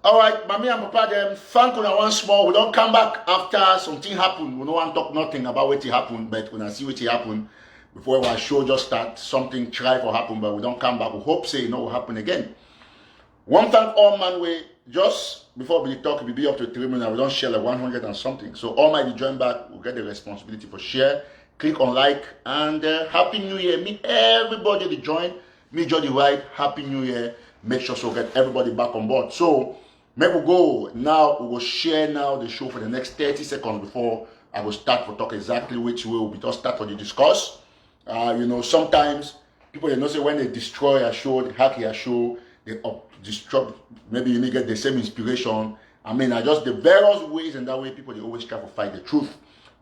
All right, mommy and papa, them thank you once more. We don't come back after something happen. We don't want to talk nothing about what happened, but when I see what happened before our show just start, something try for happen, but we don't come back. We hope say it will happen again. One thank all man we just before we talk, we be up to 3 minutes. We don't share like 100 and something. So all my join back, we get the responsibility for share. Click on like and Happy New Year. Me everybody to join. Me Jody White. Happy New Year. Make sure so get everybody back on board. So maybe we go now. We will share now the show for the next 30 seconds before I will start to talk exactly which way we just start for the discuss. Sometimes people say when they destroy a show, they hack a show, they destroy. Maybe you need to get the same inspiration. I mean, I just the various ways, and that way people they always try to fight the truth.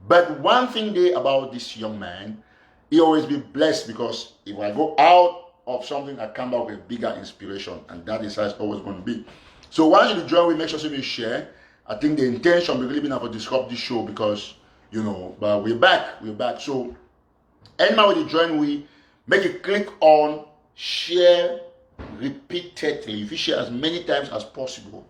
But one thing they about this young man, he always be blessed because if I go out of something, I come back with bigger inspiration, and that is how it's always going to be. So once you join, we make sure you share. I think the intention we really been able to disrupt this show because but we're back. So anyone when you join, we make it click on share repeatedly. If you share as many times as possible,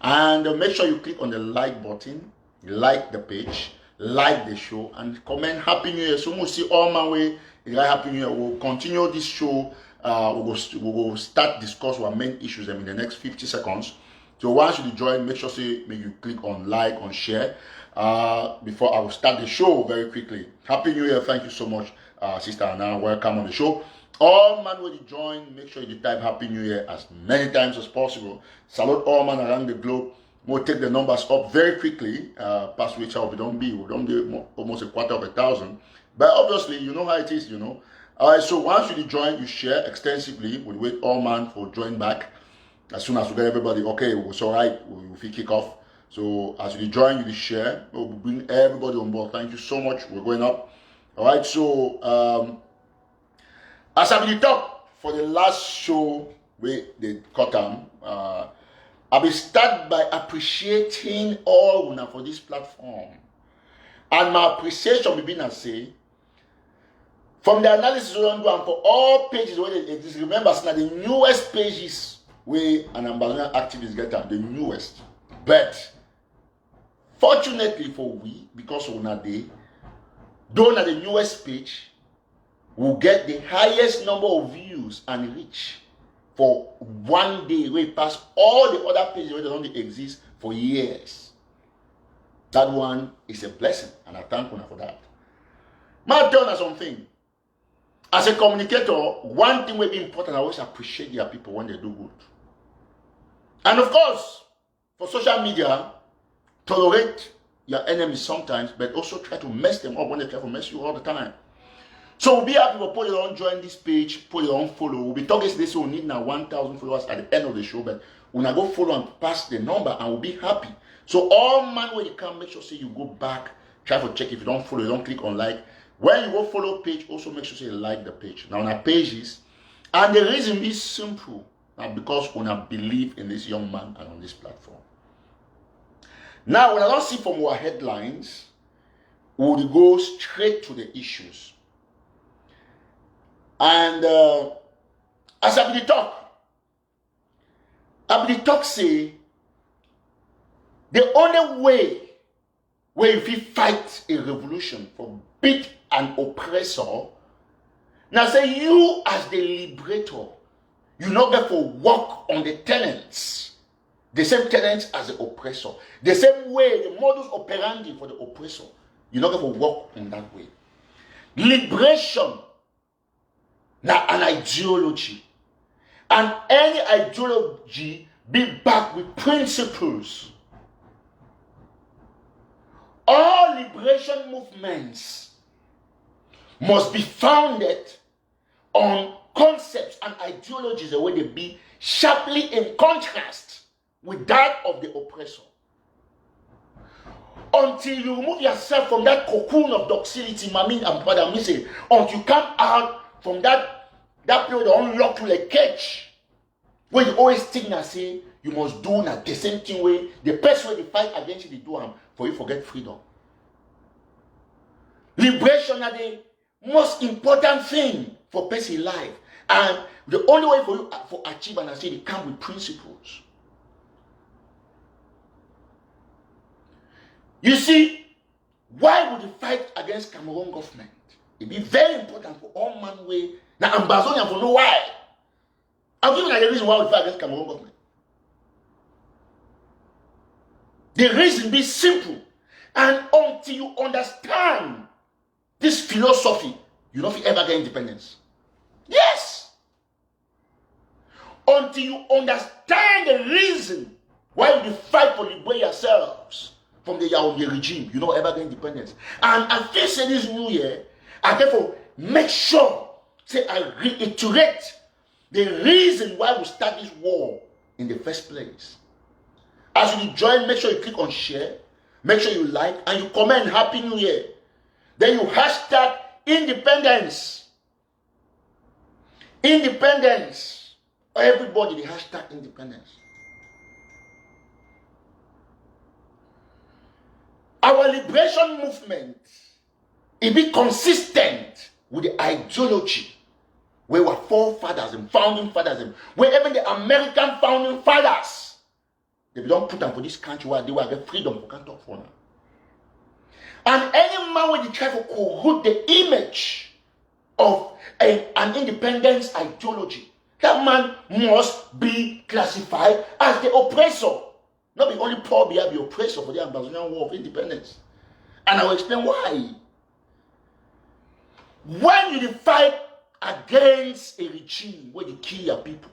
and make sure you click on the like button, like the page, like the show, and comment Happy New Year. So we'll see all my way. Happy New Year. We'll continue this show. We will start discuss our main issues in the next 50 seconds. So once you join, make sure you click on like, on share. Before I will start the show very quickly. Happy New Year. Thank you so much, Sister Anna. Welcome on the show. All man when you join, make sure you type Happy New Year as many times as possible. Salute all man around the globe. We'll take the numbers up very quickly. Past which we don't be almost 250,000. But obviously, you know how it is, Alright, so once you join, you share extensively. We'll wait all man for join back. As soon as we get everybody, okay, it's alright, we'll kick off. So as you join, you share. We'll bring everybody on board. Thank you so much. We're going up. Alright, so as I've been talk for the last show we did cut on, I will start by appreciating all una for this platform. And my appreciation will be to say, from the analysis we don't do and for all pages where it is, remember now the newest pages where an Ambazonia activist get the newest. But fortunately for we, because of una day, though na the newest page will get the highest number of views and reach for one day way past all the other pages where they don't exist for years. That one is a blessing, and I thank you for that. My tell you something. As a communicator, one thing will be important. I always appreciate your people when they do good. And of course, for social media, tolerate your enemies sometimes, but also try to mess them up when they try to mess you all the time. So we'll be happy for put your own join this page, put your own follow. We'll be talking this, so we need now 1,000 followers at the end of the show, but we'll now go follow and pass the number and we'll be happy. So all man when you come, make sure you go back, try to check if you don't follow, you don't click on like. When you go follow page, also make sure you like the page. Now on our pages, and the reason is simple, because we believe in this young man and on this platform. Now when I don't see from our headlines, we will go straight to the issues. And as I be talk say the only way where if you fight a revolution for beat an oppressor, now say you as the liberator, you not get for work on the tenants, the same tenants as the oppressor, the same way, the modus operandi for the oppressor, you not get for work in that way. Liberation now an ideology, and any ideology be backed with principles. All liberation movements must be founded on concepts and ideologies the way they be sharply in contrast with that of the oppressor. Until you remove yourself from that cocoon of docility, Mami and Brother Missy, until you come out from that period that unlock you like cage, where you always think and say you must do not the same thing way the person way they fight against you they do for you forget freedom. Liberation is the most important thing for person life, and the only way for you for achieve and say they come with principles. You see, why would you fight against Cameroon government? It be very important for all man way. Now, Ambazonia for know why. I'll give you the reason why we fight against Cameroon government. The reason be simple. And until you understand this philosophy, you don't ever get independence. Yes. Until you understand the reason why you fight for liberate yourselves from the Yaoundé regime, you don't ever get independence. And I feel say this new year, I therefore make sure, say I reiterate the reason why we start this war in the first place. As you join, make sure you click on share, make sure you like, and you comment Happy New Year. Then you hashtag independence. Independence. Everybody, the hashtag independence. Our liberation movement, it be consistent with the ideology where our forefathers and founding fathers, where even the American founding fathers, they don't put them for this country where they will get freedom for can't talk for now. And any man will try to corrupt the image of an independence ideology, that man must be classified as the oppressor. Not be only Paul be the oppressor for the Ambazonian War of Independence. And I will explain why. When you fight against a regime where you kill your people,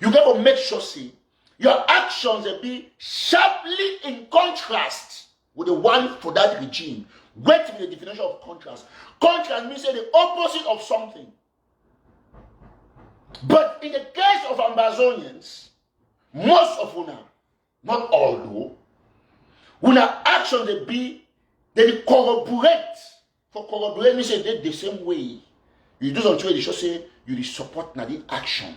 you got to make sure, see, your actions will be sharply in contrast with the one for that regime. Wait till the definition of contrast. Contrast means the opposite of something. But in the case of Ambazonians, most of una, not all though, una actions they corroborate. For corroborate means they the same way. You do something they should say you support na the action.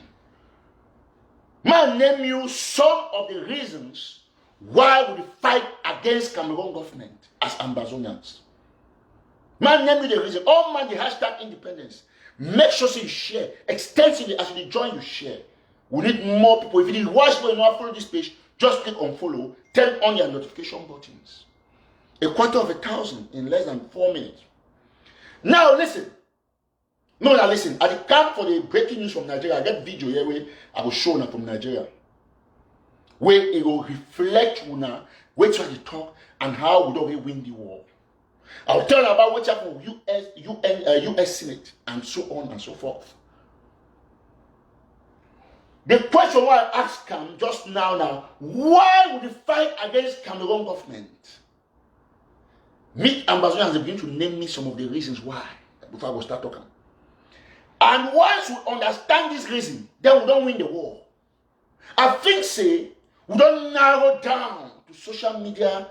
Man, name you some of the reasons why we fight against Cameroon government as Ambazonians. Man, name you the reason. All man, the hashtag independence. Make sure you share extensively as you join, you share. We need more people. If you did watch but you not follow this page, just click on follow. Turn on your notification buttons. 250,000 in less than 4 minutes. Now listen. No, now listen. At the camp for the breaking news from Nigeria, I get video here where I will show now from Nigeria, where it will reflect una where try to talk and how we don't win the war. I'll tell you about what happened with US Senate and so on and so forth. The question why I asked him just now, why would you fight against Cameroon government? Me, Ambazonia, has begun to name me some of the reasons why before I will start talking. And once we understand this reason, then we don't win the war. I think, say, we don't narrow down to social media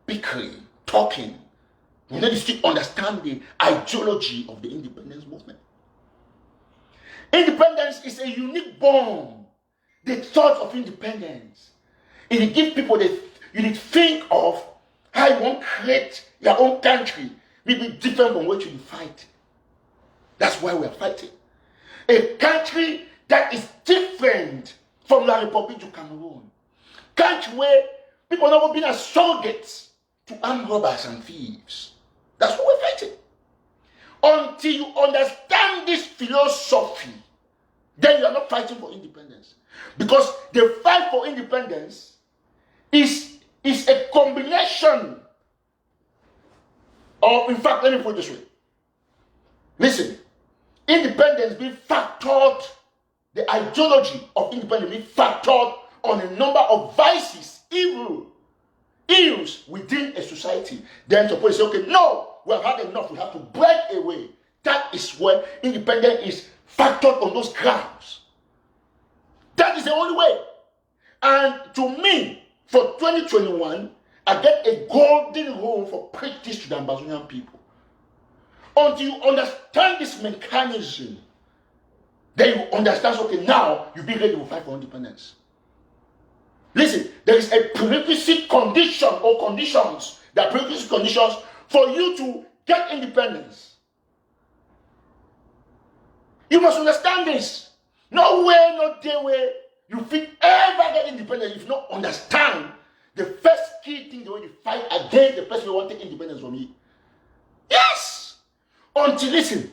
bickering, talking. We need to still understand the ideology of the independence movement. Independence is a unique bomb. The thought of independence. It gives people that you need to think of how you want to create your own country. Maybe different from what you fight. That's why we are fighting. A country that is different from La Republic of Cameroon. Country where people have never been as surrogates to armed robbers and thieves. That's what we're fighting. Until you understand this philosophy, then you are not fighting for independence. Because the fight for independence is a combination of, in fact, let me put it this way. Listen, independence being factored, the ideology of independence being factored on a number of vices, ills within a society. Then to say, okay, no, we have had enough, we have to break away. That is where independence is factored on those grounds. That is the only way. And to me, for 2021, I get a golden rule for preach this to the Ambazonian people. Until you understand this mechanism, then you understand, okay, now you be ready to fight for independence. Listen, there is a prerequisite condition or conditions, there are prerequisite conditions for you to get independence. You must understand this. No way, no day way you fit ever get independence if you don't understand the first key thing the way will fight against the person who want to take independence from you. Yes! Until, listen,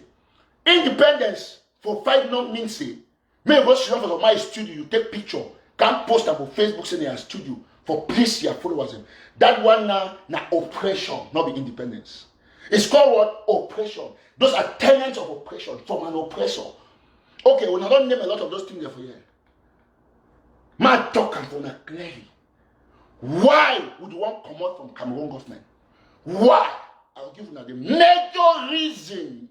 independence for 5 non means say, may go sit down for my studio, you take picture, can't post about Facebook saying your studio for please your followers. That one now oppression, not the independence. It's called what? Oppression. Those are tenets of oppression from an oppressor. Okay, when I don't name a lot of those things there for you. Man talk and for that clearly. Why would you want to come out from Cameroon government? Why? I'll give you now the major reason.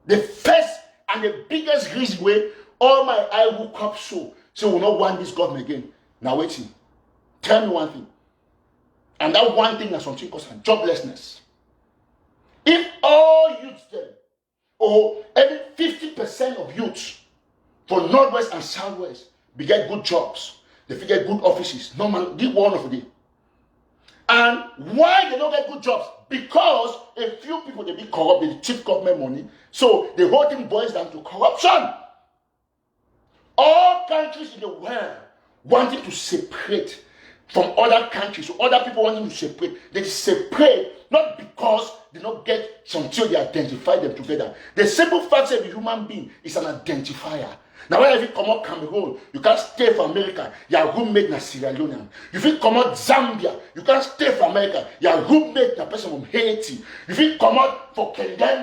The first and the biggest reason where all my eye will come so we not want this government again. Now waiting. Tell me one thing. And that one thing is something called joblessness. If all youths there, or every 50% of youths for Northwest and Southwest, they get good jobs, they get good offices, no man, this one of the day. And why they don't get good jobs? Because a few people they be corrupt, they cheat government money, so the whole thing boils down to corruption. All countries in the world wanting to separate from other countries, so other people wanting to separate, they separate not because they don't get until they identify them together. The simple fact that the human being is an identifier. Now, when you come out Cameroon, you can't stay for America. Your roommate na Sierra Leone. If you come out Zambia, you can't stay for America. Your roommate na person from Haiti. If you come out for Kenya,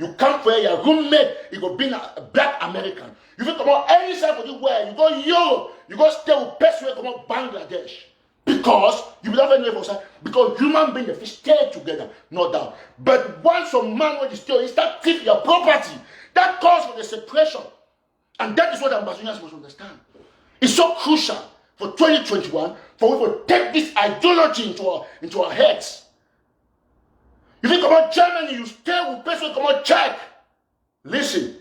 you can't for your roommate. You go be a black American. If you come out any side for the world, you go Europe, you go stay with person who come out Bangladesh. Because you will have never say because human beings they stay together, no doubt. But once some man when you stay, you start thieving your property. That causes for the separation. And that is what Ambazonians must understand. It's so crucial for 2021 for we to take this ideology into our heads. You think about Germany, you stay with person come on Czech. Listen,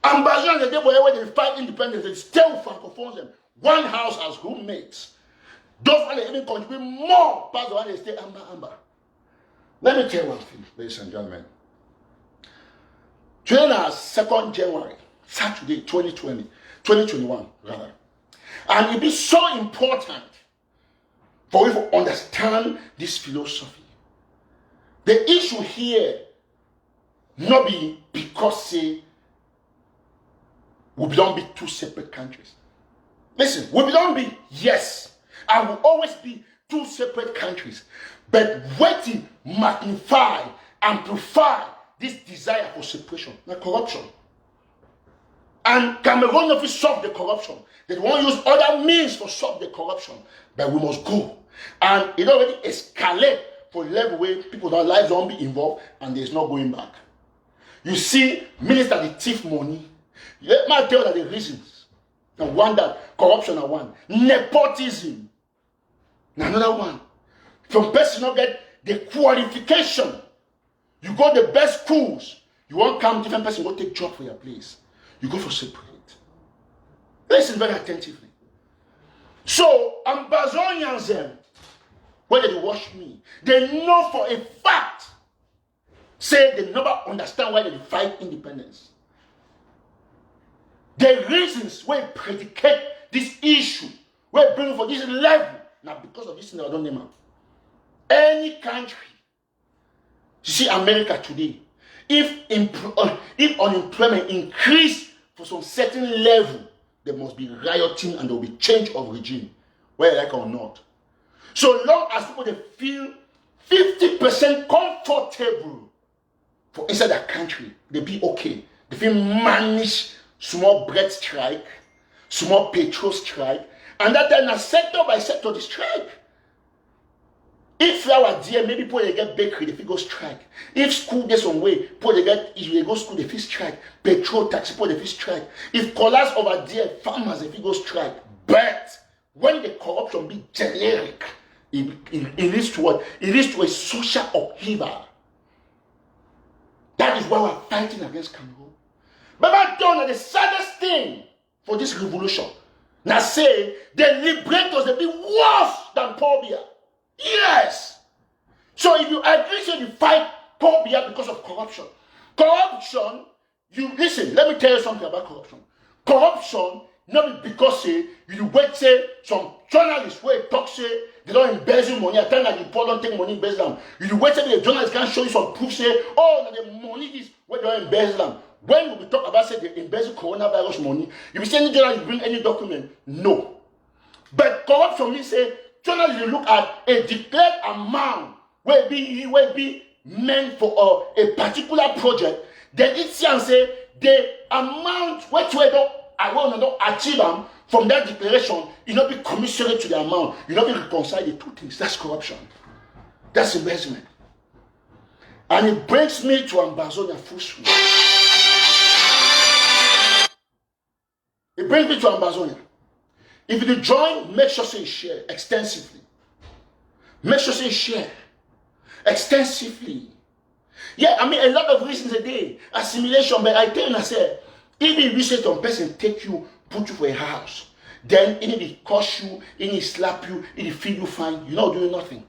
Ambazonians the day where they fight independence, they stay with Francophones. One house as roommates. Those one even contribute more past the one they stay amber. Let me tell you one thing, ladies and gentlemen. Today is 2nd January. Saturday, 2021, rather. And it be so important for you to understand this philosophy. The issue here not be because say we don't be 2 separate countries. Listen, we don't be, yes, and will always be 2 separate countries. But waiting magnify, amplify this desire for separation, not corruption. And Cameroon not solve the corruption. They want to use other means to solve the corruption. But we must go. And it already escalate for level where people's lives don't be involved and there's no going back. You see, minister the thief money. Let me tell you the reasons. Now one that corruption are one. Nepotism. Now another one. From person not get the qualification. You go the best schools. You won't come different person go take job for your place. You go for separate. Listen very attentively. So, Ambazonians, whether they watch me, they know for a fact, say they never understand why they fight independence. The reasons why predicate this issue, why bring for this level, now because of this thing I don't name. Any country, you see America today, if unemployment increase for some certain level, there must be rioting and there will be change of regime, whether like or not. So long as people they feel 50% comfortable for inside that country, they be okay. They feel manage small bread strike, small petrol strike, and that then a sector by sector the strike. If flower dear, maybe people they get bakery, they go strike. If school gets some way, people they get if they go school, they feel strike. Petrol taxi, people they feel strike. If collars over there, farmers they go strike. But when the corruption be generic, it leads to what? It leads to a social upheaval. That is why we're fighting against Cameroon. But I don't know the saddest thing for this revolution. Now say the liberators they be worse than Paul Biya. Yes. So if you agree to you fight Paul Biya because of corruption. Corruption, you listen, let me tell you something about corruption. Corruption not because say you wait say some journalists where talk say they don't embezzle money. I tell that the poor don't take money embezzle them. You wait say the journalists can show you some proof say, oh, the money is where they don't embezzle them. When we talk about say they embezzle coronavirus money, if you say any journalist bring any document, no. But corruption means say journalists you look at a declared amount where be meant for a particular project, then it say the amount which we don't achieve them from that declaration, you not be commissioned to the amount, you not be reconcile the two things. That's corruption. That's embezzlement. And it brings me to Ambazonia full swing. It brings me to Ambazonia. If you join, make sure you share extensively. Make sure you share extensively. Yeah, I mean a lot of reasons a day. Assimilation, but I tell you, I say, even if you say some person take you, put you for a house, then it will cost you, it will slap you, it will feel you fine, you're not doing nothing.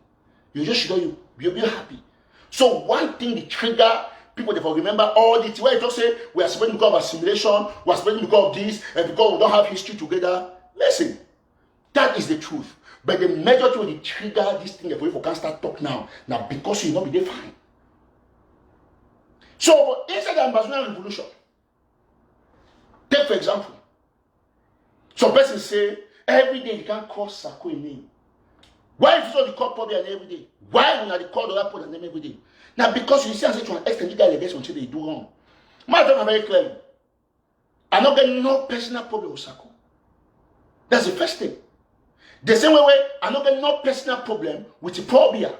You just should you'll be happy. So one thing the trigger people they remember all the where you say we are spreading because of assimilation, we are spreading because of this, and because we don't have history together. Listen, that is the truth. But the majority will trigger this thing if we can't start talk now. Now because you not be there fine. So inside the Ambazonia revolution, take for example, some persons say every day you can't call Sako a name. Why if you saw the call Pobi and every day? Why when they call the other put name every day? Now because you see and say to an extent you guys against until they do wrong. My time very clear. I'm not getting no personal problem with Sako. That's the first thing. The same way I'm not getting no personal problem with the Pobia.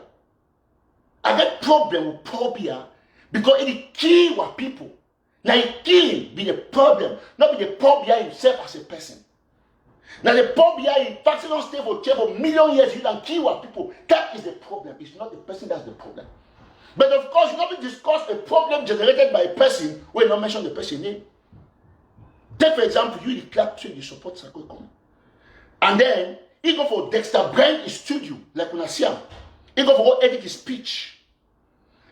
I get problem with Pobia because it kill what people. Now it killing be the problem, not be the Pobia himself as a person. Now the Pobia in fact don't stay for chair for million years, you can kill what people. That is the problem. It's not the person that's the problem. But of course, you not discuss a problem generated by a person when you not mention the person's name. Take for example, you declare you support Sako Ekong. And then he go for Dexter Brand his studio, like when I see him. He go for edit his speech.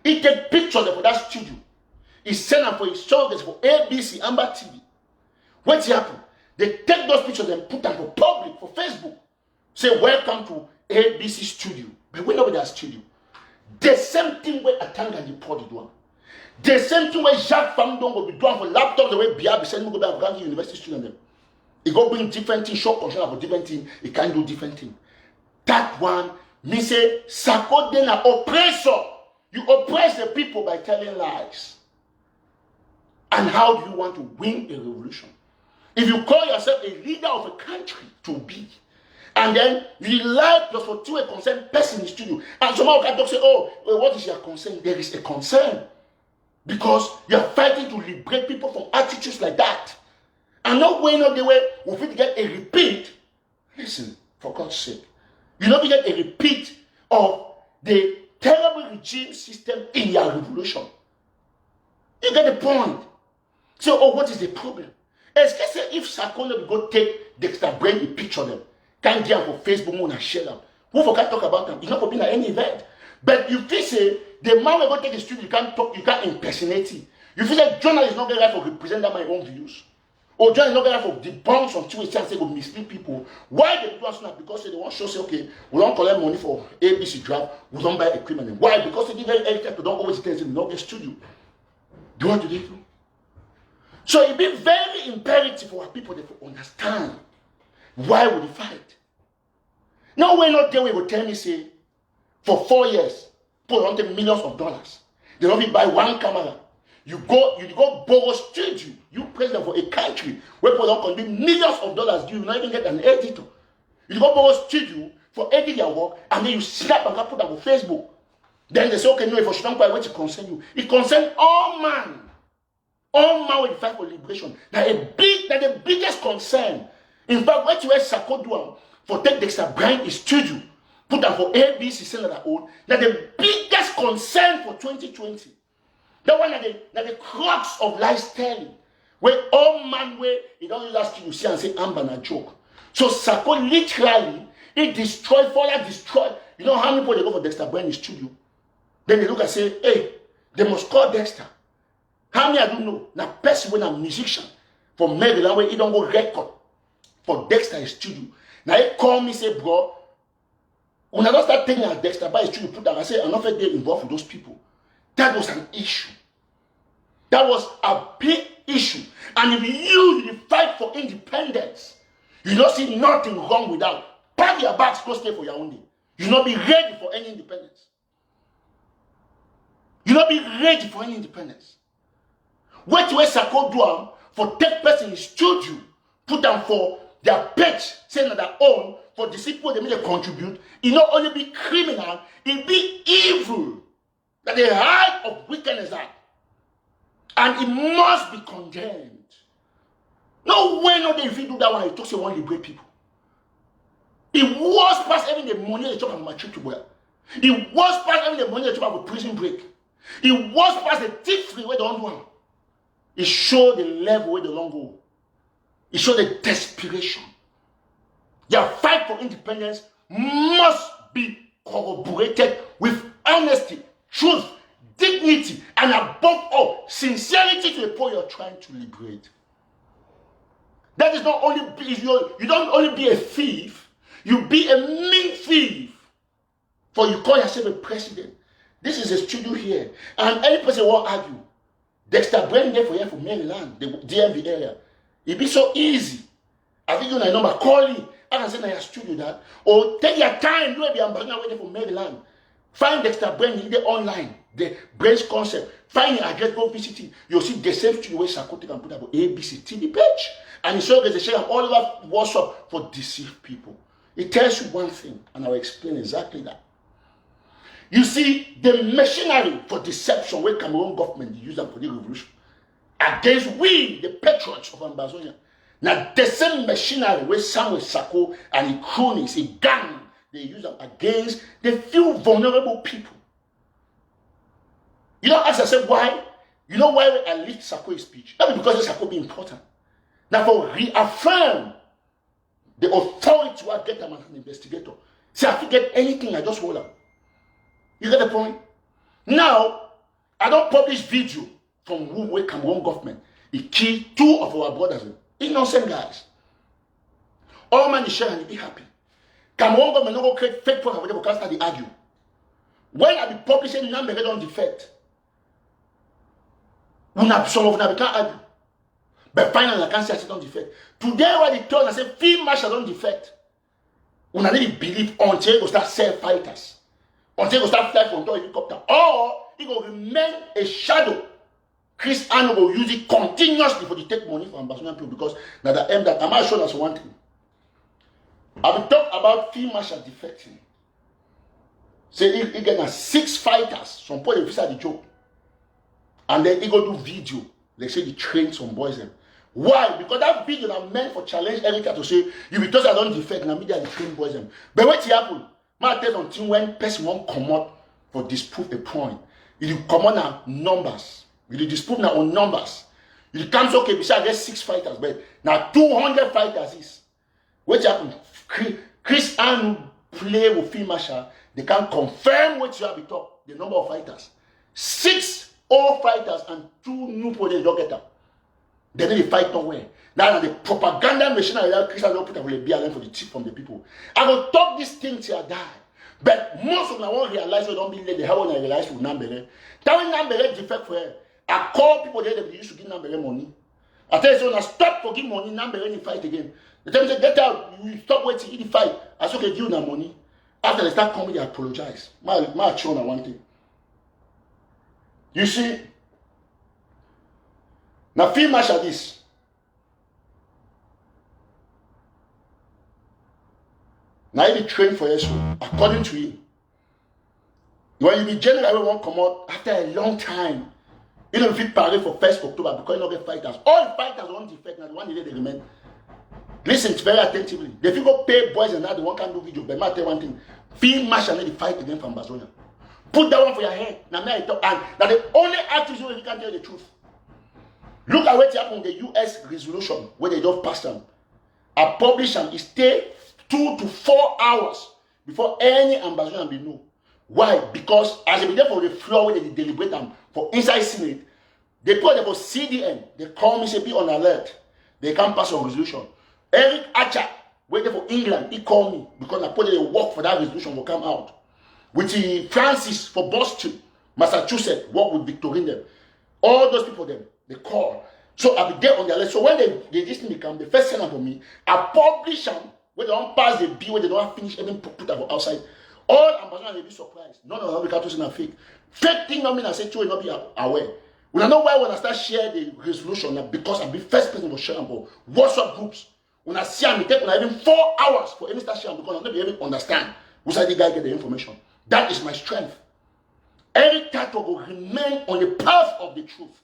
He take pictures for that studio. He send them for his shows for ABC, Amber TV. What's happened? They take those pictures and put them for public, for Facebook. Say, welcome to ABC studio. But we know that studio. The same thing where Atanga and the Port do. The same thing where Jacques Famdon will be doing for laptops the way Biabi send me go back to Gandhi University student them. He go bring different things, show control about different things. He can do different things. That one, me say, Sako den a oppressor. You oppress the people by telling lies. And how do you want to win a revolution? If you call yourself a leader of a country to be, and then you lie plus for two a concerned person in the studio, and somehow can talk say, oh, well, what is your concern? There is a concern. Because you are fighting to liberate people from attitudes like that. And not way, not the way, we fit get a repeat. Listen, for God's sake. You not get a repeat of the terrible regime system in your revolution. You get the point. So, oh, what is the problem? If Sako will go take Dexter Brand a picture of them, can't get them for Facebook and share them. Who for can't talk about them? It's not for being at any event. But you feel say the man will go take a studio, you can't talk, you can't impersonate it. You feel like journalists is not going to represent that my own views. Or journalists is not going to debunk some tweets and say go mislead people. Why they do that? Because they want to show say, okay, we don't collect money for ABC draft, we don't buy equipment. Why? Because they didn't educate people, don't always tell them not get studio. Do you want to do it? So it be very imperative for our people to understand why we fight. Now we're not there, we will tell me, say, for 4 years, people don't take millions of dollars. They don't even buy one camera. You go borrow studio, you president for a country where people don't contribute millions of dollars, you will not even get an editor. You go borrow studio for editing your work, and then you snap and put that on Facebook. Then they say, okay, no, if I should not buy what it concern you. It concerns all man. All man will fight for liberation. That's the biggest concern. In fact, what you hear Sako do for take Dexter Brand his studio, put them for ABC, send that own. That's the biggest concern for 2020. That one is the crux of lifestyle. Where all man where he don't use that studio see and say Amba na joke. So Sako literally it further destroy. You know how many people they go for Dexter Brand his studio? Then they look and say, hey, they must call Dexter. How many I don't know? Now, person when a musician from Maryland where he don't go record. for Dexter studio. Now he call me say, bro, when I don't start taking at Dexter by studio, put that I say, I'm not get involved with those people. That was an issue. That was a big issue. And if you fight for independence, you don't see nothing wrong with that. Pack your bags, go stay for your own day. You not be ready for any independence. You not be ready for any independence. Wait till Sako do am for take person in studio, put them for their page, saying that their own, for the people they may contribute. It not only be criminal, it be evil. That the height of wickedness that. And it must be condemned. No way, no day if you do that one, it talks you want to liberate people. It was past having the money they chop on my trip to work. It was past having the money they chop on a prison break. It was past the thief free where they don't want. It showed the level where they don't go. It showed the desperation. Their fight for independence must be corroborated with honesty, truth, dignity, and above all, sincerity to the people you're trying to liberate. That is not only, you don't only be a thief, you be a mean thief. For you call yourself a president. This is a studio here. And any person won't argue. Dexter Brand there for here from Maryland, the DMV area. It be so easy. I think you know my number, call me. I can send your studio that. Or take your time, do it be Ambazonia waiting for Maryland. Find Dexter Brand in the online. The brain's concept. Find your address, go visit it. You'll see the same studio where Sakote can put up ABC TV page. And it's always a share all over WhatsApp for deceived people. It tells you one thing, and I'll explain exactly that. You see, the machinery for deception where Cameroon government use them for the revolution against we, the patriots of Ambazonia. Now, the same machinery where Samuel Sako and the cronies, a gang, they use them against the few vulnerable people. You know, as I said, why? You know why I leaked Sako's speech? Not because Sako be important. Now, for reaffirm the authority to get them as an investigator. See, I forget anything, I just hold up. You get the point? Now, I don't publish video from where Cameroon government. It killed two of our brothers. Innocent guys. All man is sharing and be happy. Cameroon government not go create fake profile for because they argue. When I be publishing number they don't defect. Some of them can't argue. But finally I can't say I don't defect. Today when they told I say field marshal don't defect. When I didn't believe until you start self fighters. Until you start flying from the helicopter. Or it will remain a shadow. Chris Anno will use it continuously for the take money from Ambazonia people because now the end that I'm not sure that's one thing. I will talk about field marshal defecting. Say he get 6 fighters, some point they visit the joke. And then he go do video. They say he train some boys them. Why? Because that video that meant for challenge Erica to say, you because I don't defect, now media they train boys them. But what happen? I tell something when person won't come out for disprove a point. You come on now numbers. You disprove now on numbers. You can't okay, besides I get 6 fighters, but now 200 fighters is. What happen? Chris Ann play with field marshal. They can confirm what you have been talk. The number of fighters. 6 old fighters and 2 new police don't get up. They didn't fight nowhere. Now the propaganda machine that Chris Ann put up will be for the tip from the people. I will talk this thing till I die. But most of them won't realize we don't believe the how when I realize with Nambele. That when Nambele defect for her. I call people there that used to give Nambele money. I tell you so now stop for give money, Nambele in fight again. The time they get out, you stop waiting, eat the fight. I said okay, give them money. After they start coming, they apologize. My children one thing. You see, now field marshal this. Now he be trained for years, according to him. When you be general, won't come out after a long time. You don't fit parade for 1st October because you don't get fighters. All the fighters won't defect, now the one day they remain. Listen very attentively. They people pay boys and now the one can do video. But I tell you one thing. Field marshal need to fight again from Ambazonia. Put that one for your head. Now I talk and now the only activist where you can tell the truth. Look at what happened with the US resolution where they just passed them. I publish them. It stay 2 to 4 hours before any Ambazonian be know. Why? Because as they be there for the floor where they deliberate them for inside Senate, they put them for CDN. They call me say be on alert. They can't pass a resolution. Eric Archer, waiting for England, he called me because I put a work for that resolution will come out. With the Francis for Boston, Massachusetts, work with Victorine them. All those people them, they call. So I'll be there on their list. So when they this thing come, the first send them for me, I publish them when they don't pass the bill, when they don't finish even put them outside. All Ambazonia will be surprised. None of them will be are fake. Fake thing not mean I say you will not be aware. When I know why when I start share the resolution because I'm the first person to share them for WhatsApp groups. When I see them, it take even 4 hours for any start sharing because I'm not be able to understand which side the guy get the information. That is my strength. Every TATAW will remain on the path of the truth.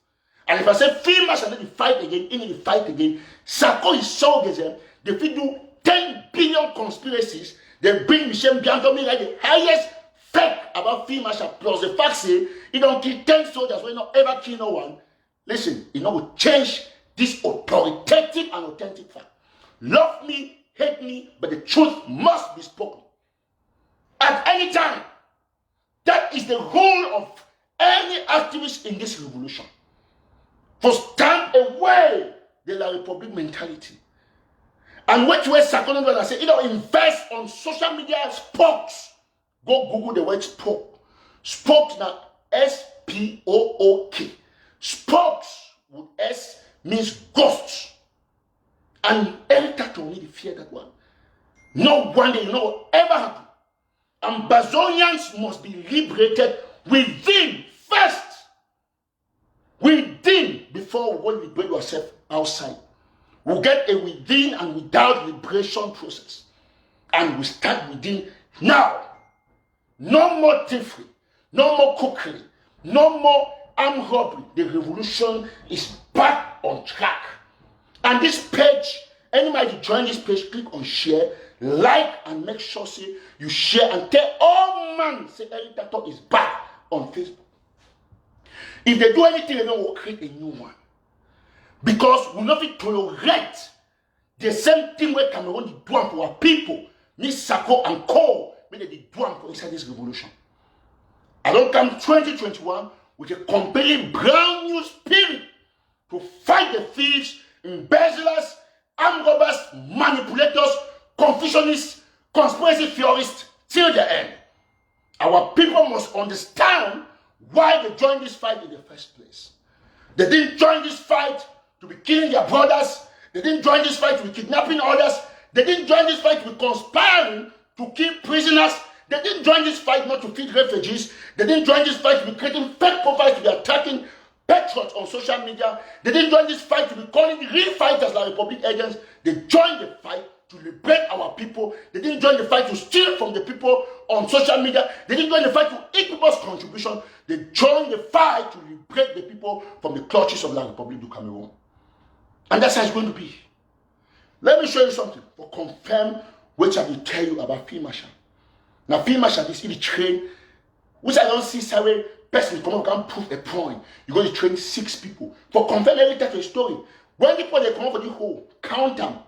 And if I say females shall not be fight again, in the fight again, Sako is so gazem, they fit do 10 billion conspiracies, they bring Michel Biancomi like the highest fake about females plus the fact say he don't kill 10 soldiers when he not ever kill no one. Listen, it not will change this authoritative and authentic fact. Love me, hate me, but the truth must be spoken. At any time. That is the role of any activist in this revolution. To stand away the La Republic mentality. And which way second one I say, invest on social media spokes. Go Google the word spoke. Spokes now S-P-O-O-K. Spokes with S means ghosts. And every TATAW need to fear that one. No one day you know what ever happened. Ambazonians must be liberated within first. Within before we will liberate ourselves outside. We'll get a within and without liberation process. And we start within now. No more thievery, no more cookery, no more armed robbery. The revolution is back on track. And this page, anybody join this page, click on share, like, and make sure say you share and tell all man say Eric TATAW is back on Facebook. If they do anything, they will create a new one. Because we not tolerate the same thing where Cameroon did do for our people. Me Sako and Co. When they did do for inside this revolution. I don't come 2021 with a compelling brand new spirit to fight the thieves, embezzlers, armed robbers, manipulators, confucianists, conspiracy theorists till the end. Our people must understand why they joined this fight in the first place. They didn't join this fight to be killing their brothers. They didn't join this fight to be kidnapping others. They didn't join this fight to be conspiring to kill prisoners. They didn't join this fight not to feed refugees. They didn't join this fight to be creating fake profiles to be attacking patriots on social media. They didn't join this fight to be calling real fighters like Republic agents. They joined the fight to liberate our people. They didn't join the fight to steal from the people on social media. They didn't join the fight to eat people's contribution. They joined the fight to liberate the people from the clutches of La Republic du Cameroon. And that's how it's going to be. Let me show you something for confirm which I will tell you about Field Marshal. Now, Field Marshal is in the train, which I don't see some person come up and prove a point. You're going to train 6 people. For confirm every type of story. When people they come up for the whole, count them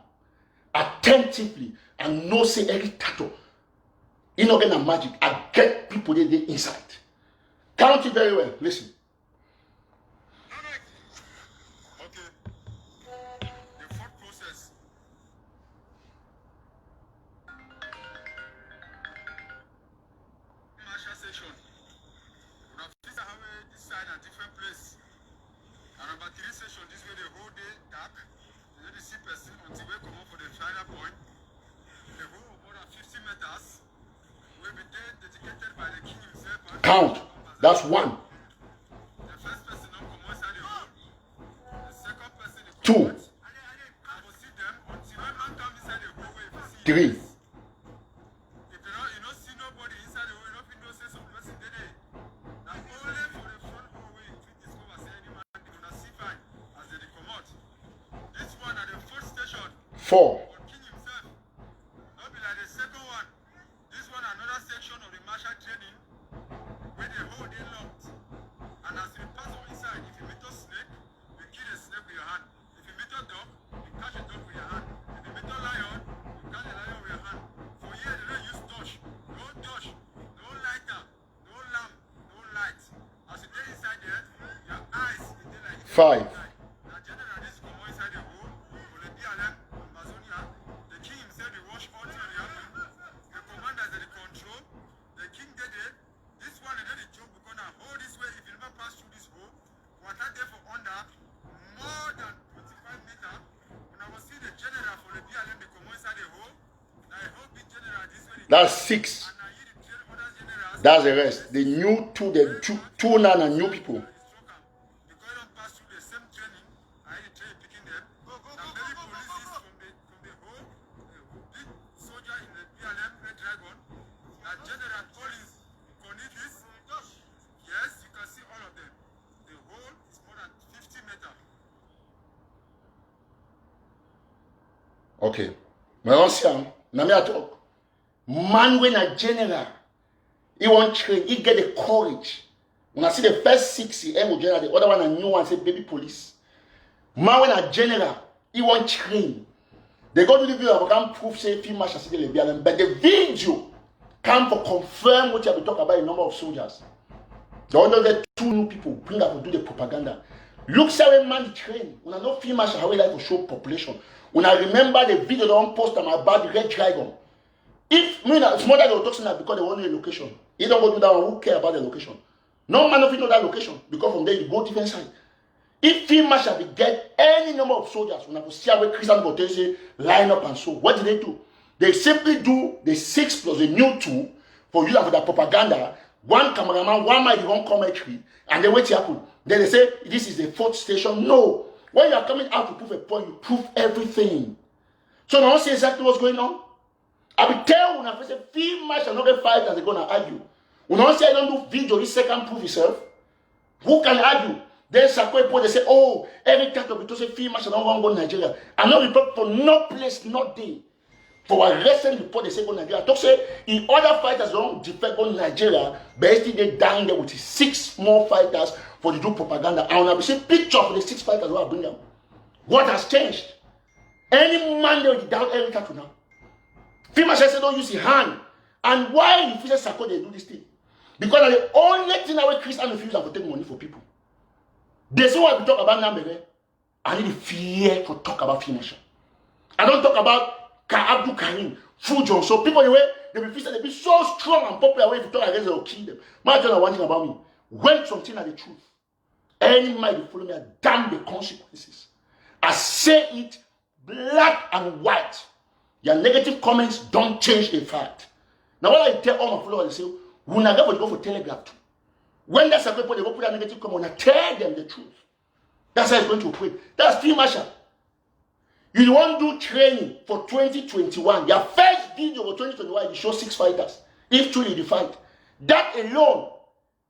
attentively and know say every TATAW. You know, get a magic. I get people they inside. Count it very well. Listen. Okay. The fourth process. Marshal session. We have this how we decide a different place. And number 3 session, this way the whole day dark. You know the see person until we come up for the final point. The whole of more than 50 meters will be there dedicated by the king himself. Count. That's 1. The first person don't come outside the hole. The second person is 2. I will see them until when man comes inside the hole where you see 3. If you don't see nobody inside the hole, you don't know say some person did it. Now only for the front hole where you discover say any man they gonna see fine as they come out. This one at the fourth station. 4. For king himself. Not be like the second one. This one another section of the martial training where the whole day locked. And as you pass on inside, if you meet a snake, you kill a snake with your hand. If you meet a dog, you catch a dog with your hand. If you meet a lion, you catch a lion with your hand. For here, they don't use torch. No torch, no lighter, no lamp, no light. As you get inside there, your eyes, they like 5. Now, generally, this come inside the hole, for the DLM, Ambazonia, That's 6. And now you the train other generals. That's the rest. The new two, the two now and new people. Because you don't pass through the same training, and you train picking them. And maybe police from the whole big soldier in the BLM Red Dragon, and General Collins Cornelius. Yes, you can see all of them. The hole is more than 50 meters. Okay. My own now me I talk. Man when a general, he won't train, he get the courage. When I see the first 6, he go general, the other one a new one say baby police. Man when a general, he won't train. They go to the video, but can't prove say film match the BLM, but the video come for confirm what you have been talking about the number of soldiers. The other get 2 new people bring up to do the propaganda. Look say man train. When I know film match how we like to show population. When I remember the video don't post about the Red Dragon. If me na small that they were talking about because they want a location, you don't go do that one, who care about the location? No man of you know that location because from there you go different side. If film match shall be get any number of soldiers, when I go see how Christian Botese line up and so, what did they do? They simply do the 6 plus the new 2 for you for the propaganda. One cameraman, one mic, one commentary, and then what happen? Then they say this is the 4th station. No, when you are coming out to prove a point, you prove everything. So now see exactly what's going on. I will tell when I say film match and not get fight as they're gonna argue. When I say I don't do video, this second prove yourself. Who can argue? Then Sako report they say, oh, every time we say film match and not go to Nigeria. I know report for no place, not day. For a recent report, they say go Nigeria. Talk say in other fighters don't defect go Nigeria, but still they down there with 6 more fighters for the do propaganda. And when I see picture for the 6 fighters who I bring them. What has changed? Any man they will down every tattoo now. Film say don't use your hand. And why if you say Sako they do this thing? Because the only thing that we Christian refuse to take money for people. They say what we talk about now, baby. I need fear to talk about film. I don't talk about Abdul Karim, Fujon. So people the way they be feel they be so strong and popular way if you talk against them, they'll kill them. My tell you one thing about me. When something are the truth, any man will follow me, I damn the consequences. I say it black and white. Your negative comments don't change the fact. Now what I tell all my followers, they say, we not go for Telegraph too. When that's a people they go put a negative comment, I tell them the truth. That's how it's going to operate. That's Team Marshall. You want to do training for 2021. Your first video for 2021, you show 6 fighters. If truly the fight. That alone,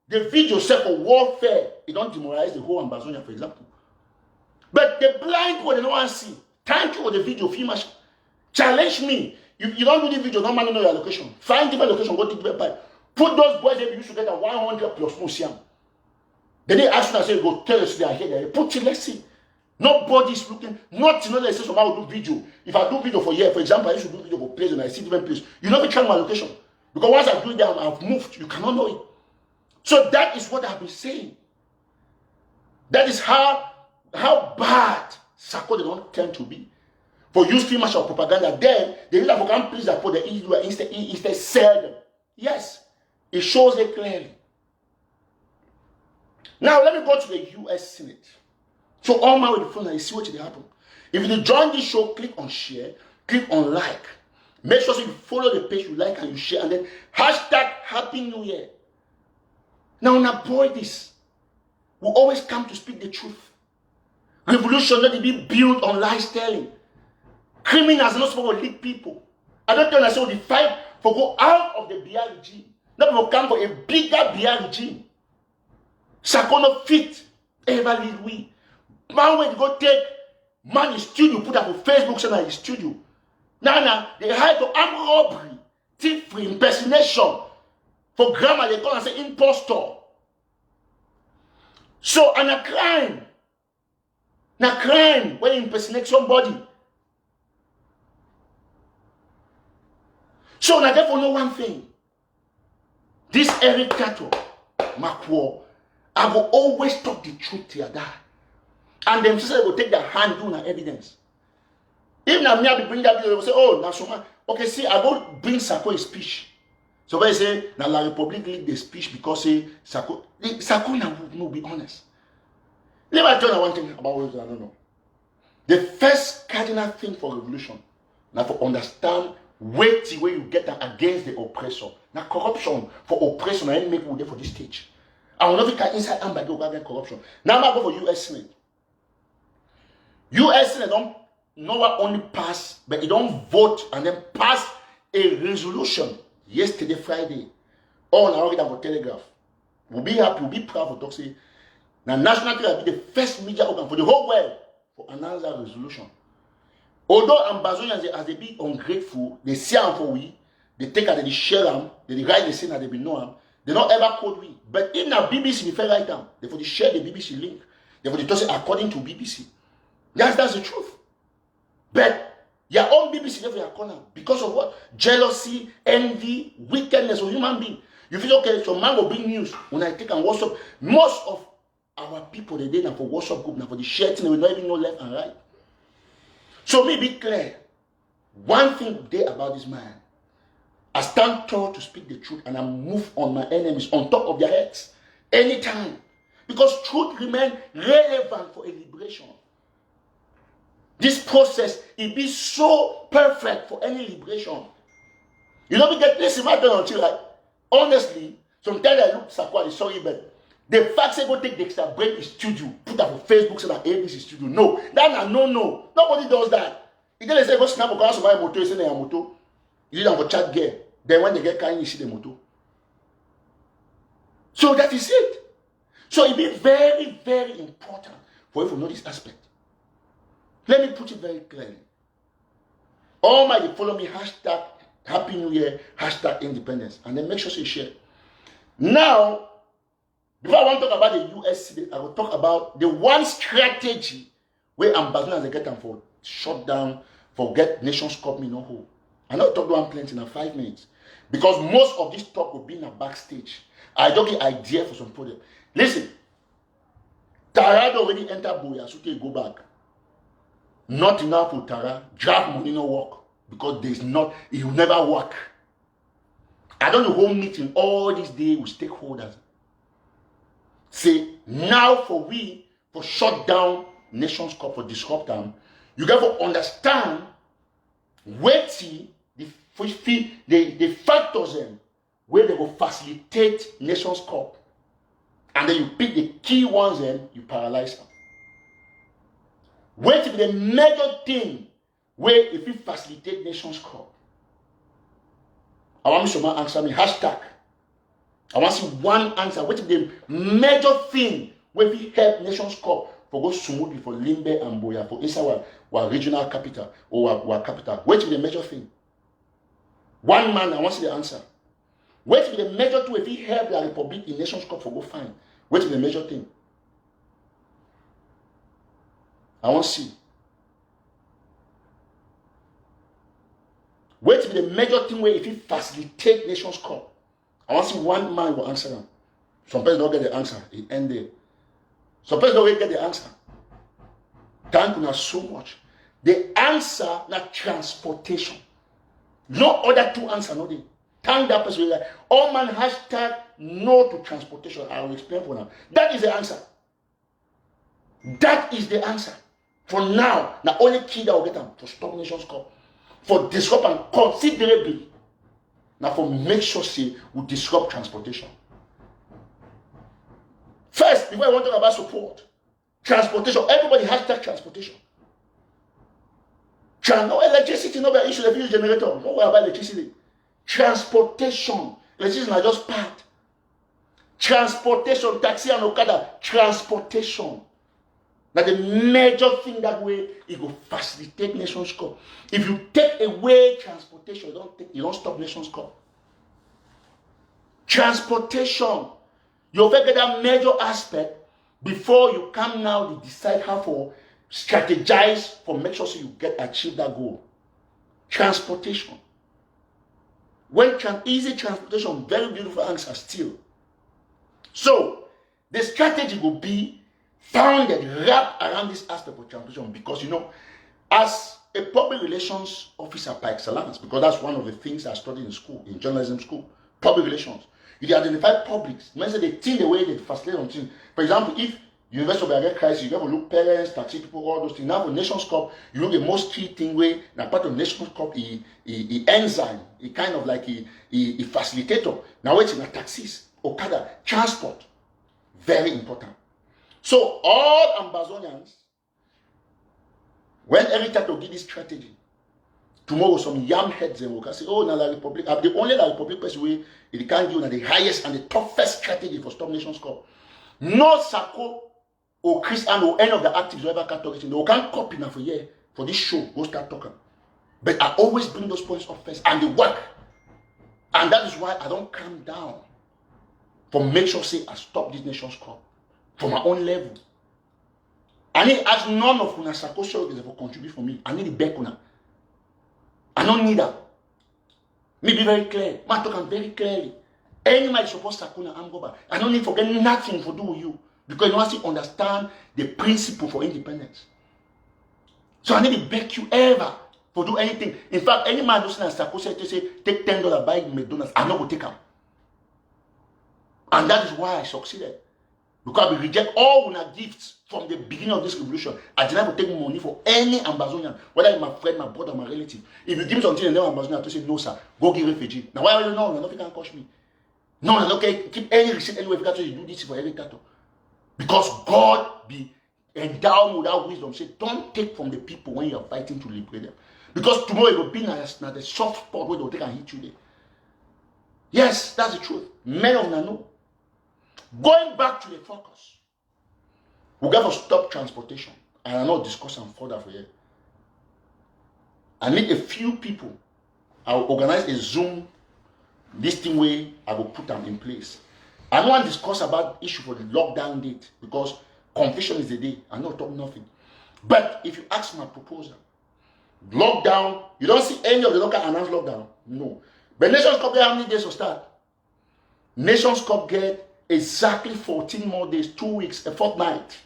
the video set for warfare, it don't demoralize the whole Ambazonia, for example. But the blind people, they don't want to see. Thank you for the video, Film Marshall. Challenge me. You don't do the video, no man know your location. Find different location, go to the website. Put those boys there, you should get a 100 plus museum. Then they ask you and say, go tell us they are here. They put it, let's see. Nobody is looking, not to know that someone will do video. If I do video for here, for example, I used to do video for place and I see different place. You never check my location. Because once I do it there, I've moved. You cannot know it. So that is what I've been saying. That is how bad Sako they don't tend to be. For use too much of propaganda, then they use that for companies that put the EU instead sell them. Yes, it shows it clearly. Now let me go to the US Senate. So all my with the phone and you see what will happen. If you join this show, click on share, click on like. Make sure you follow the page you like and you share, and then hashtag Happy New Year. Now avoid this. We always come to speak the truth. Revolution not to be built on lies telling. Criminals are not supposed to lead people. I don't tell you, I say the fight for go out of the BR regime. Not people come for a bigger BR regime. Sako not fit ever lead we. Man when you go take man in studio, put up on Facebook saying that in studio. Now they hide to armed robbery, thief, impersonation. For grammar they call and say impostor. So and a crime. Now crime when you impersonate somebody. So now therefore know one thing. This Eric Tato, Makwo, I will always talk the truth till I die. And them sisters will take their hand doing evidence. Even now me I be bring that video, they will say, oh, now someone, okay, see, I go bring Sako a speech. So when they say, now La Republic lead the speech because say Sako now no be honest. Let me tell you one thing about what I don't know. The first cardinal thing for revolution, now for understand weighty way you get against the oppressor. Now corruption for oppression and make we there for this stage. I will not be inside Ambazonia against corruption. Now I'm go for US Senate. US Senate don't not what only pass, but it don't vote and then pass a resolution yesterday Friday. All now read for Telegraph. We'll be happy, we'll be proud for talk say. Now National Telegraph will be the first media organ for the whole world for announce that resolution. Although Ambazonians as they be ungrateful, they see them for we, they take and they share them, they write the same that they be know them, they don't ever quote we. But in the BBC, we write them. They for the share the BBC link. They for the talk say according to BBC. That's the truth. But your own BBC never your corner because of what? Jealousy, envy, wickedness of human being. You feel okay, so man will bring news. When I take and WhatsApp, most of our people they did now for WhatsApp group, now for the share thing, they will not even know left and right. So me be clear. One thing there about this man, I stand tall to speak the truth and I move on my enemies on top of their heads anytime. Because truth remains relevant for a liberation. This process, it be so perfect for any liberation. You know, we get this matter until like, honestly, sometimes I look Sakwa, sorry, but the fact they go take the extra break in studio, put that for Facebook, say that ABC studio. No, that no. Nobody does that. If they say go snap a car, somebody motor, say their motor. You do that for chat gear. Then when they get kind, you see the motor. So that is it. So it be very, very important for you to know this aspect. Let me put it very clearly. All my follow me, hashtag Happy New Year, hashtag independence. And then make sure you share. Now, before I want to talk about the US, I will talk about the one strategy where Ambazonia they get them for shut down, for get Nations Cup me no hold. I not talk one plenty in 5 minutes. Because most of this talk will be in a backstage. I don't get idea for some project. Listen, Tara already entered Boya, so they go back. Not enough for Tara. Draft money no work. Because there's not, it will never work. I don't know whole meeting all this day with stakeholders. Say, now for shut down Nations Cup, for disrupt them, you got to understand where the factors in where they will facilitate Nations Cup. And then you pick the key ones and you paralyze them. Wait till the major thing where if you facilitate Nations Cup. I want someone answer me, hashtag. I want to see one answer. Wait till the major thing where we help Nations Cup for go smoothly for Limbe and Boya, for inside our regional capital or our capital. Wait till the major thing. One man, I want to see the answer. Wait till the major two if we help the Republic in Nations Cup for go fine. Wait till the major thing. I want to see. Wait till the major thing where if you facilitate Nations Cup. I want to see one man will answer them. Some people don't get the answer. It end there. Some people don't get the answer. Thank you so much. The answer is transportation. No other two answers, no day. Thank that person. Like, all man hashtag no to transportation. I will explain for now. That is the answer. That is the answer. For now, the only key that will get them to stop Nations Cup. For disrupt and considerably. Now for make sure say we disrupt transportation. First, before I want to talk about support, transportation. Everybody hashtag transportation. No electricity, no issue. If you use generator, no worry about electricity. Transportation. Electricity is just part. Transportation, taxi and Okada. Transportation. Now the major thing that way it will facilitate Nations Cup. If you take away transportation, you don't stop Nations Cup. Transportation. You will get that major aspect before you come now to decide how to strategize for make sure so you achieve that goal. Transportation. When easy transportation, very beautiful answer still. So the strategy will be founded, wrapped around this aspect of transportation because as a public relations officer by excellence, because that's one of the things I studied in school, in journalism school, public relations. You identify publics. Means they think the way they facilitate on things. For example, if University of Nigeria crisis, you never look parents, taxi people, all those things. Now for Nations Cup, you look the most key thing where now part of Nations Cup, he enzyme, he kind of like he facilitator. Now it's in a taxis, Okada, transport, very important. So all Ambazonians, when every TATAW give this strategy, tomorrow some yam heads and will say, oh, now the Republic, the only La Republic person way it can give the highest and the toughest strategy for Stop Nations Cup. No Sako or Christian or any of the activists who ever can talk, they can't copy now for year for this show, go start talking. But I always bring those points up first and they work. And that is why I don't calm down for make sure say I stop this Nations Cup for my own level. I need ask none of una Sako show for contribute for me. I need the back una. I don't need that. Me be very clear. Man talk very clearly. Anybody supposed to Sakuna Amgoba. I don't need to forget nothing to do with you. Because you want to understand the principle for independence. So I need to beg you ever for do anything. In fact, any man who's in Sako say take $10 buy McDonald's, I'm not going to take them. And that is why I succeeded. Because we reject all our gifts from the beginning of this revolution. I did not take money for any Ambazonian, whether it's my friend, my brother, my relative. If you give me something and then Ambazonian, I say no, sir, go give refugee. Now why are you know? Nothing can cost me. No, I'm okay. Keep any receipt anyway. If you do this for every TATAW, because God be endowed with that wisdom. Say, don't take from the people when you are fighting to liberate them. Because tomorrow it will be not the soft spot where they'll take and hit you there. Yes, that's the truth. Many of them know. Going back to the focus, we got to stop transportation. And I'm not discussing further for you. I need a few people. I'll organize a Zoom. This thing way I will put them in place. I don't want to discuss about issue for the lockdown date because confusion is the day. I not talk nothing. But if you ask my proposal, lockdown, you don't see any of the local announced lockdown. No. But Nations Cup get how many days to start? Nations Cup get exactly 14 more days, 2 weeks, a fortnight.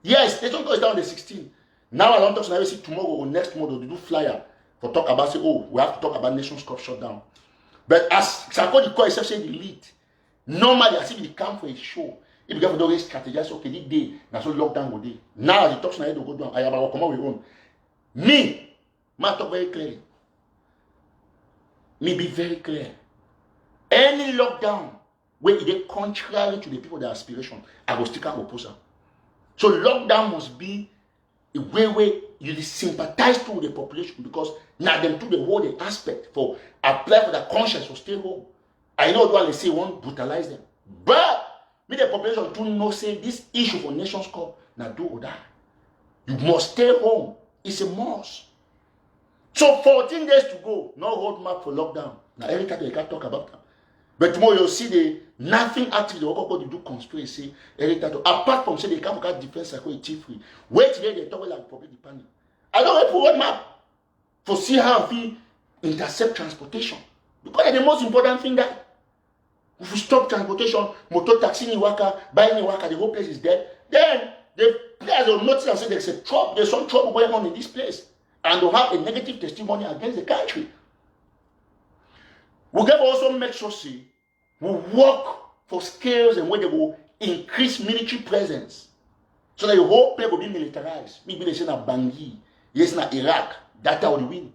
Yes, Nations Cup is down on the 16th. Now I don't talk to see tomorrow or next month they do flyer for talk about say, oh, we have to talk about Nations Cup shutdown. But as Sarko the exception the lead, normally as if they come for a show, if you get for the strategize, okay, this day, now so lockdown go day. Now the talks now go down. I have our come out with own. Me, man talk very clearly. Me be very clear. Any lockdown where it is contrary to the people their aspiration, I will stick out proposal. So lockdown must be a way where you sympathize to the population because now them to the whole aspect for apply for the conscience for stay home. I know what they say won't brutalize them. But me the population do not say this issue for Nations Cup now do or die. You must stay home. It's a must. So 14 days to go, no roadmap for lockdown. Now every time you can't talk about that. But tomorrow you'll see the nothing active they will do conspiracy every time. Apart from say they can't get defense like free. Wait till they talk like public dependent. I don't have for roadmap for see how we intercept transportation. Because the most important thing that if we stop transportation, motor taxi ni waka, buy ni waka, the whole place is dead. Then the players will notice and say there's some trouble going on in this place. And they'll have a negative testimony against the country. We can also make sure see we work for scales and where they will increase military presence. So that the whole place will be militarized. Maybe they say na Bangui, yes na Iraq, that's how they win.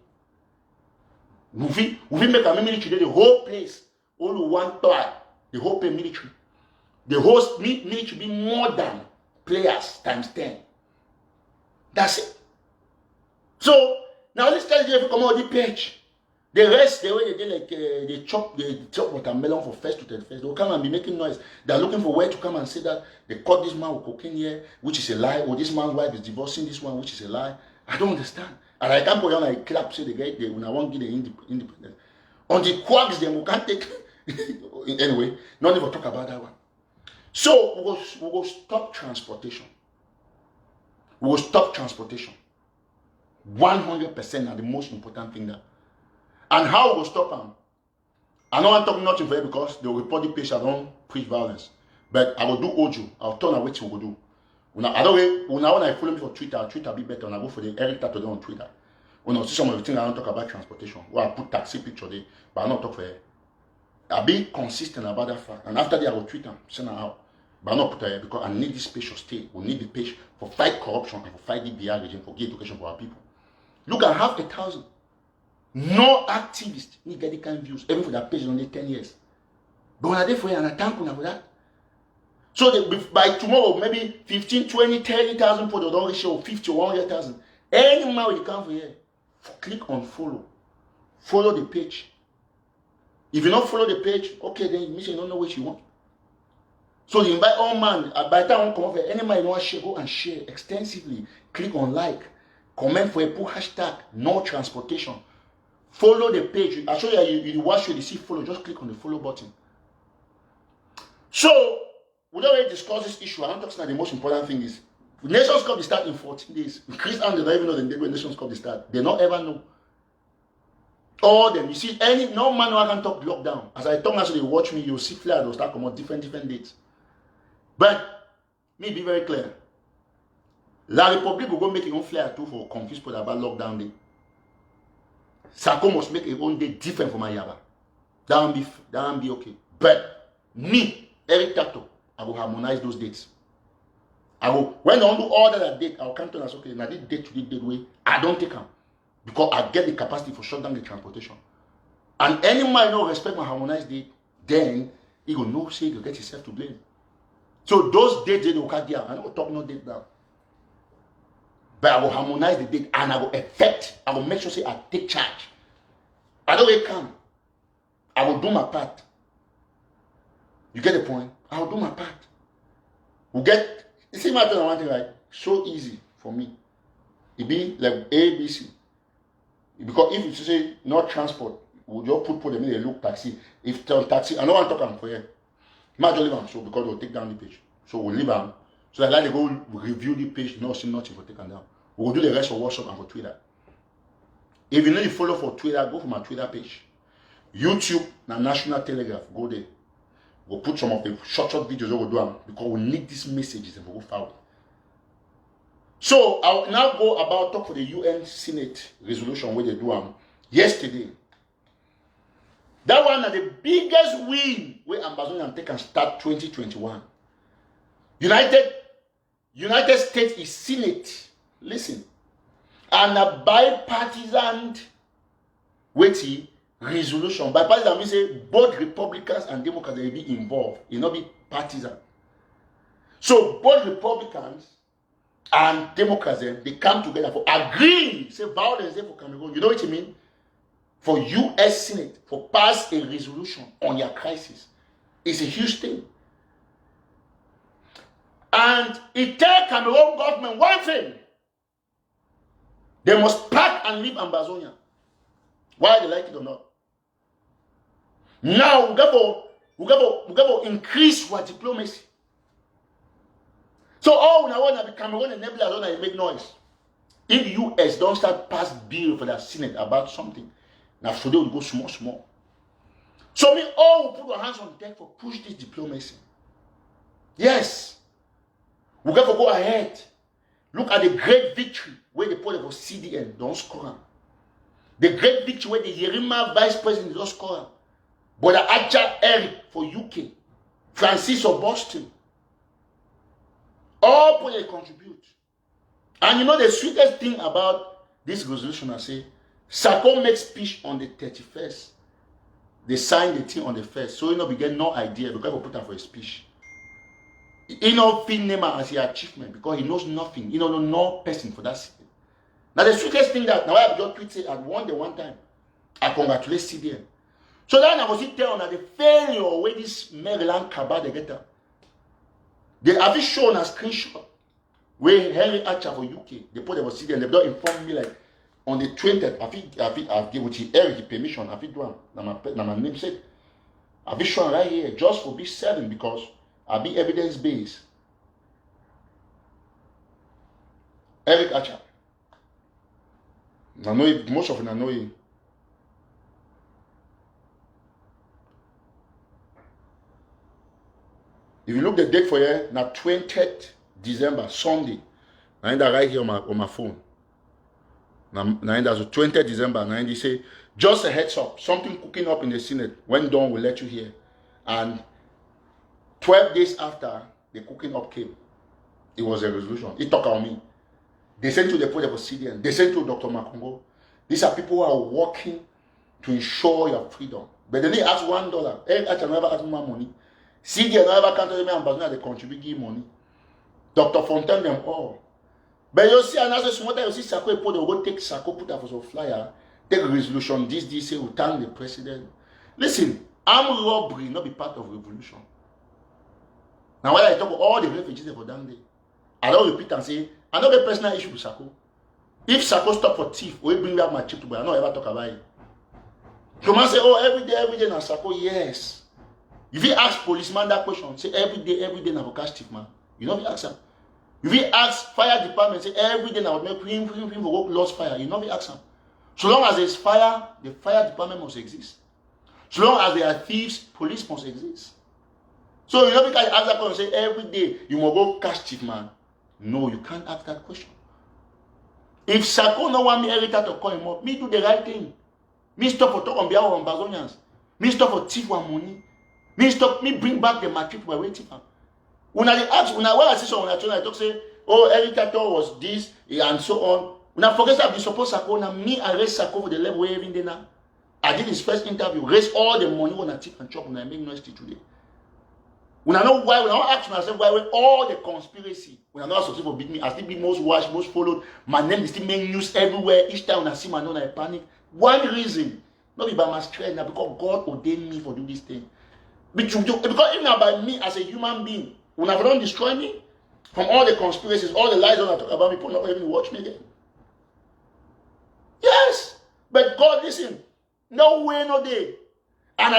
We make a military the whole place, only one third, the whole place military. The whole military be more than players times 10. That's it. So now let's tell you if you come on the page. The rest, the way they do like they chop watermelon for first to 31st. They will come and be making noise. They're looking for where to come and say that they caught this man with cocaine here, which is a lie, or this man's wife is divorcing this one, which is a lie. I don't understand. And I can't go on like clap say the guy they when I won't give the independence. On the quacks, then we can't take anyway, not even talk about that one. So we will stop transportation. We will stop transportation. 100% are the most important thing there. And how we will stop them? I don't want to talk nothing for you because they will report the page I don't preach violence. But I will do Oju. I'll turn away what we will do. When I follow me for Twitter be better when I go for the Eric TATAW on Twitter. When I see some of the things I don't talk about transportation. Well, I put taxi picture there, but I don't talk for you. I'll be consistent about that fact. And after that I will tweet them, send them out. But not put here because I need this page to stay. We need the page for fight corruption and for fight the BR regime for get education for our people. Look at 500,000. No activists need get the kind of views, even for that page only 10 years. But when I did for you and I thank you for that. So by tomorrow, maybe 15, 20, 30,000 people don't reach 50 or 100,000. Any man will come for here. Click on follow. Follow the page. If you don't follow the page, okay, then you don't know what you want. So you invite all man, by the time I come over, any man you want to share, go and share extensively. Click on like, comment for a pull hashtag, no transportation. Follow the page. I show you watch you see follow, just click on the follow button. So, we don't really discuss this issue. I'm talking about the most important thing is Nations Cup they start in 14 days. Christians they don't even know the date when Nations Cup they start. They don't ever know. All them, you see, no man who can talk lockdown. As I talk, as they watch me, you'll see flyers will start come out different dates. But me be very clear. La République will go make a own flyer too for confuse people about lockdown day. Sako must make a own day different from my Yaba. That won't be okay. But me, Eric TATAW, I will harmonize those dates. I will, when I do all that date, I will come to us, okay, now this date to this date way, I don't take them. Because I get the capacity for shut down the transportation. And any man don't respect my harmonized date, then he will know say he'll get himself to blame. So those dates they will cut down. I don't talk no date now. But I will harmonize the date and I will effect, I will make sure say I take charge. I don't really come. I will do my part. You get the point? I will do my part. We'll get, you see my one thing right? So easy for me. It be like A, B, C. Because if you say no transport, we'll just put them in a look taxi. If taxi, I don't want to talk them for here. Might just leave them so because they'll take down the page. So we'll leave them. So that like they go review the page, not see nothing for taking down. We'll do the rest for WhatsApp and for Twitter. If you need to follow for Twitter, go for my Twitter page. YouTube, na National Telegraph, go there. We'll put some of the short videos we'll do them because we need these messages and we'll go forward. So I'll now go about talk for the UN Senate resolution where they do them yesterday. That one is the biggest win where Ambazonia take and start 2021. United States is Senate. Listen. And a bipartisan weighty resolution. Bipartisan means say both Republicans and Democrats will be involved. It will not be partisan. So both Republicans and Democrats they come together for agreeing, say violence for Cameroon. You know what I mean? For US Senate for pass a resolution on your crisis. It's a huge thing. And it tells Cameroon government one thing. They must pack and leave Ambazonia. Whether they like it or not. Now we got to increase our diplomacy. So all we want to be Cameroon and Nebula don't make noise. If the US don't start pass bill for the Senate about something, now today we go small. So we all will put our hands on deck for push this diplomacy. Yes. We got to go ahead. Look at the great victory where they put it for CDN, don't score. The great victory where the Yerima vice president don't score. But the Aja Eric for UK, Francis of Boston, all put a contribute. And you know the sweetest thing about this resolution, I say, Sako makes speech on the 31st. They sign the thing on the 1st. So you know we get no idea because we put that for a speech. He know feel name as his achievement because he knows nothing. He don't know no person for that city. Now the sweetest thing that now I have just tweet say I won the one time. I congratulate CDN. So then I was tell that the failure where this Maryland cabal they get them. They have shown a screenshot where Henry Archer for UK they put them for CDN. They don't inform me like on the 20th. I've given with Eric permission. I do one. Now my namesake. I've shown right here just for B7 because I'll be evidence-based. Eric Archer. I know it, most of them I know it. If you look the date for here, now 20th December, Sunday. Now that right here on my phone. Now that's the 20th December. Now they say, just a heads up, something cooking up in the Senate. When done, we'll let you hear. And 12 days after, the cooking up came. It was a resolution. It took on me. They sent to the project of CDN. They sent to Dr. Makongo. These are people who are working to ensure your freedom. But then they ask $1. Every time never ask more money. CDN never come to them and Ambazonia, they contribute give money. Dr. Fontaine them all. But you see another small time, you see Sako put they go take Sako put that for some flyer, take resolution, this, say we thank the president. Listen, armed robbery not be part of revolution. Now when I talk about all the refugees for that day, I don't repeat and say, I know the personal issue with Sako. If Sako stop for thief, we bring back my chip to buy, I don't ever talk about it. You must say, oh, every day, now Sako, yes. If you ask policeman that question, say every day, now for catch thief, man. You know if you ask him. If you ask fire department, say every day, now make him for work lost fire. You know if you ask him. So long as there's fire, the fire department must exist. So long as there are thieves, police must exist. So you know because you ask that question, say every day, you must go catch thief, man. No, you can't ask that question. If Sako no want me every time to call him up, me do the right thing. Me stop for talk on behalf of Ambazonians. Me stop for thief one money. Me bring back the matric by waiting for. When I ask, when I see someone I talk say, oh, every TATAW was this and so on. When I forget that we suppose Sako, now me arrest Sako for the level where even now. I did his first interview, raise all the money when I tip and chop when I make noise today. When I know why, when I ask myself why when all the conspiracy, when I know some people beat me, I still be most watched, most followed. My name is still making news everywhere. Each time when I see my name, I panic. One reason, not be by my strength, now because God ordained me for do this thing. Because even by me as a human being, when I don't destroy me from all the conspiracies, all the lies that I talk about, people not even watch me again. Yes, but God, listen, no way, no day. And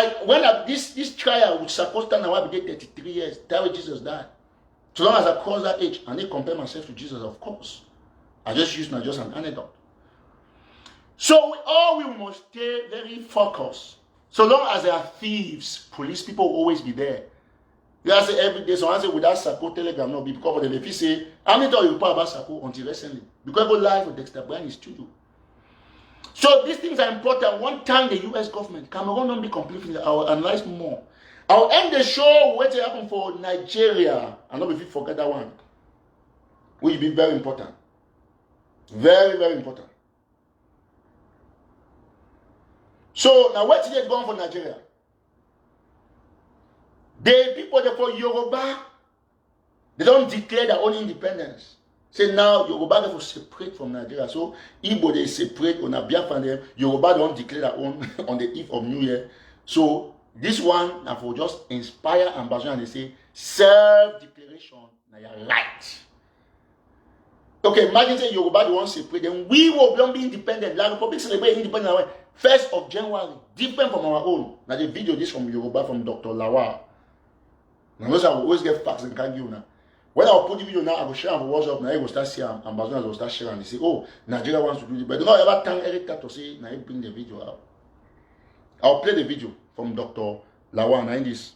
this trial which supposed to now be 33 years, that way Jesus died. So long as I cross that age and I compare myself to Jesus, of course. I just use just an anecdote. So we must stay very focused. So long as there are thieves, police people will always be there. You say every day, so I say without Sako, Telegram not be because of the if you say, how many times you report about Sako until recently? Because I go live with Dexter Brian in his studio. So these things are important. One time the US government, Cameroon don't be completely, I will analyze more. I'll end the show what happened for Nigeria. And not if you forget that one. Will be very important. Very, very important. So now what's it going for Nigeria? The people there for Yoruba, they don't declare their own independence. Say now Yoruba they will separate from Nigeria. So Igbo they separate on a Biafra and them. Yoruba don't declare their own on the eve of New Year. So this one now for just inspire Ambazonia and they say self-declaration now you're right. Okay, imagine say Yoruba they want to separate, then we will be independent. La Republic celebrate independence 1st of January, different from our own. Now the video this from Yoruba from Dr. Lawal. Now those I will always get facts and can't give now. When I will put the video now, I will share on WhatsApp. Now I will start seeing Ambazonia will start sharing and they say, oh, Nigeria wants to do this. But do not ever thank Eric to say, now bring the video out. I'll play the video from Dr. Lawal in this.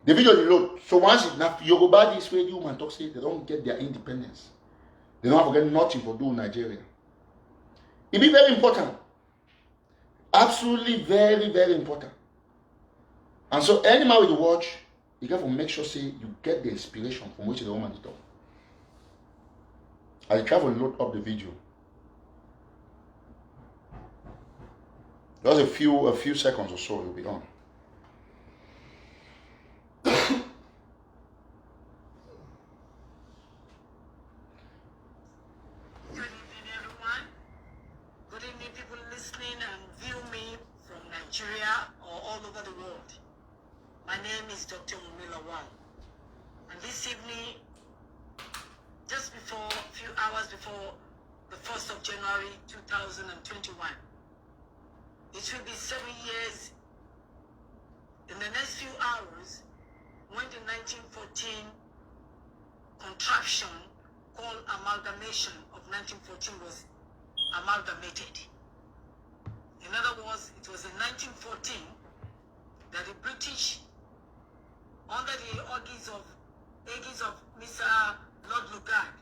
The video they load. So once it now Yoruba this way, you man talk say they don't get their independence. They don't forget nothing for do in Nigeria. It be very important. Absolutely very, very important. And so any man with the watch, you got to make sure say you get the inspiration from which the woman is talking. I try to load up the video. Just a few seconds or so it will be on. Nigeria or all over the world. My name is Dr. Lawal. And this evening, just before, a few hours before the 1st of January 2021, it will be 7 years in the next few hours when the 1914 contraption called amalgamation of 1914 was amalgamated. In other words, it was in 1914 that the British, under the auspices of aegis of Mr. Lord Lugard,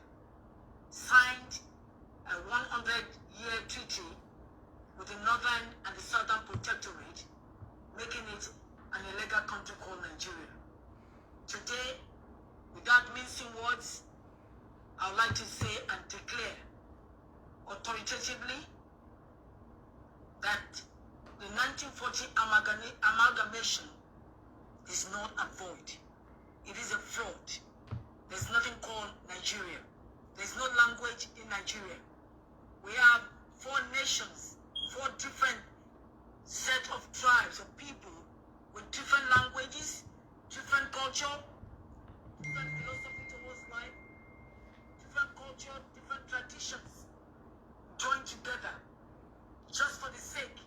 signed a 100-year treaty with the Northern and the Southern Protectorate, making it an illegal country called Nigeria. Today, without mincing words, I would like to say and declare authoritatively that the 1940 amalgamation is not a void. It is a fraud. There's nothing called Nigeria. There's no language in Nigeria. We have 4 nations, 4 different set of tribes of people with different languages, different culture, different philosophy towards life, different culture, different traditions, joined together just for the sake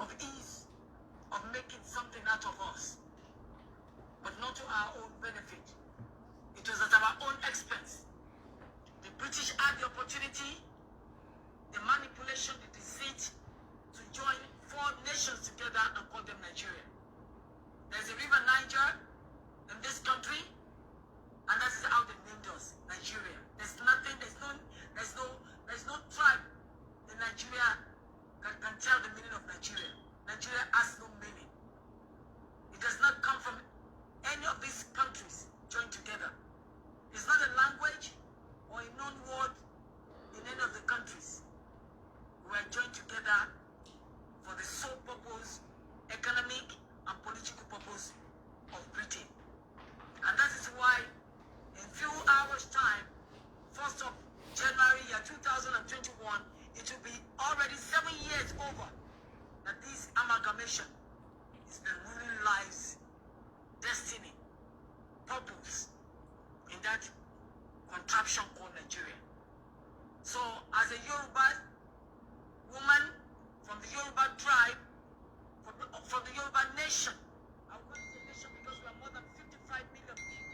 of ease of making something out of us, but not to our own benefit. It was at our own expense. The British had the opportunity, the manipulation, the deceit, to join 4 nations together and call them Nigeria. There's a river Niger in this country, and that's how they named us, Nigeria. There's nothing, there's no tribe in Nigeria that can tell the meaning of Nigeria. Nigeria has no meaning. It does not come from any of these countries joined together. It's not a language or a known word in any of the countries. We are joined together for the sole purpose, economic and political purpose of Britain. And that is why in few hours' time, 1st of January year 2021, it will be already 7 years over that this amalgamation is the ruling lives, destiny, purpose in that contraption called Nigeria. So as a Yoruba woman from the Yoruba tribe, from the Yoruba nation, I want to say nation because we are more than 55 million people.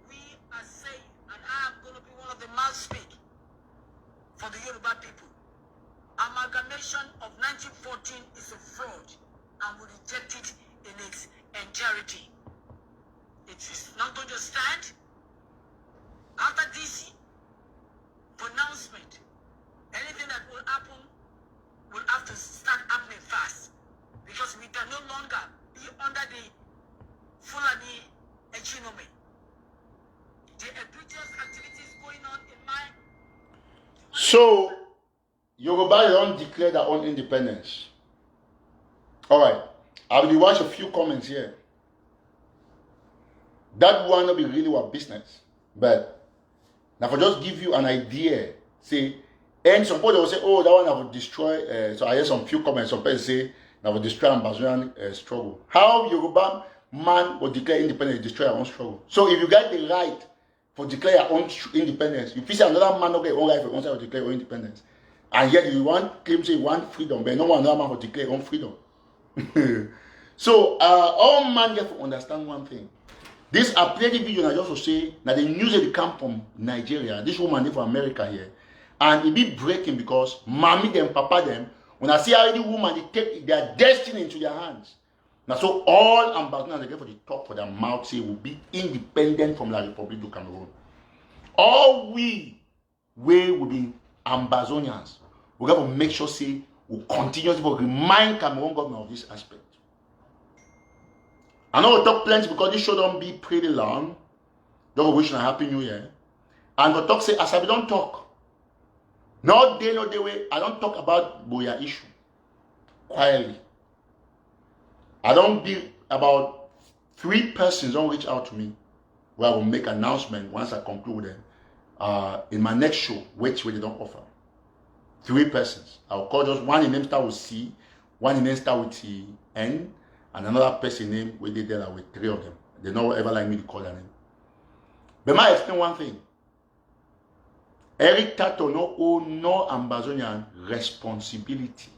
We are saying, and I am going to be one of the mouth speak for the Yoruba people. Amalgamation of 1914 is a fraud, and we reject it in its entirety. It is not going to stand. After this pronouncement, anything that will happen will have to start happening fast, because we can no longer be under the Fulani economy. The egregious activities going on in my... So, Yoruba don't declare their own independence. Alright, I will watch a few comments here. That one will be really what business. But, now for just give you an idea, say, and some people will say, oh, that one I will destroy. So I hear some few comments, some people say, I will destroy Ambazonian struggle. How Yoruba man will declare independence, destroy our own struggle. So if you get the right for declare your own independence, you feel another man will get own right for to declare your own independence. And yet you want claim say you want freedom, but no one another man will declare your own freedom. So all man get to understand one thing. This I play the video just to say that the news they come from Nigeria. This woman live from America here. And it be breaking because mommy them, papa them, when I see how the woman they take their destiny into their hands. Now so all Ambazonians they get for the talk for their mouth say will be independent from the Republic of Cameroon. All we will be Ambazonians. We got to make sure say we continuously remind Cameroon government of this aspect. I know we talk plenty because this show don't be pretty long. Don't wish a happy new year. And we talk say as I don't talk. No day, no day way. I don't talk about Boya issue. Quietly. I don't be about 3 persons don't reach out to me where I will make announcement once I conclude them in my next show, which they don't offer. 3 persons. I will call just one in name start with C, one in name start with T, N, and another person name we did there with 3 of them. They don't ever like me to call their name. But I explain one thing. Eric TATAW no Ambazonian responsibility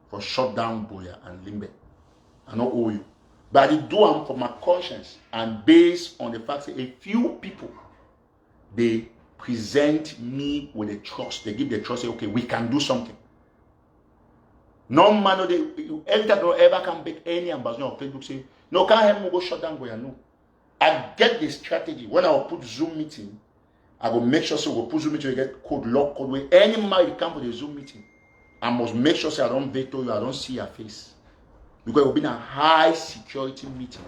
for shut down Boya and Limbe. I don't owe you. But I do them for my conscience and based on the fact that a few people they present me with a trust. They give the trust, say, okay, we can do something. No man, Eric TATAW ever can make any Ambazonian on Facebook say, no, can't help me go shut down Boya. No. I get the strategy. When I will put Zoom meeting, I will make sure so we'll put Zoom meeting, we get code, lock code, where any man you come for the Zoom meeting, I must make sure so I don't veto you, I don't see your face. Because it will be a high security meeting.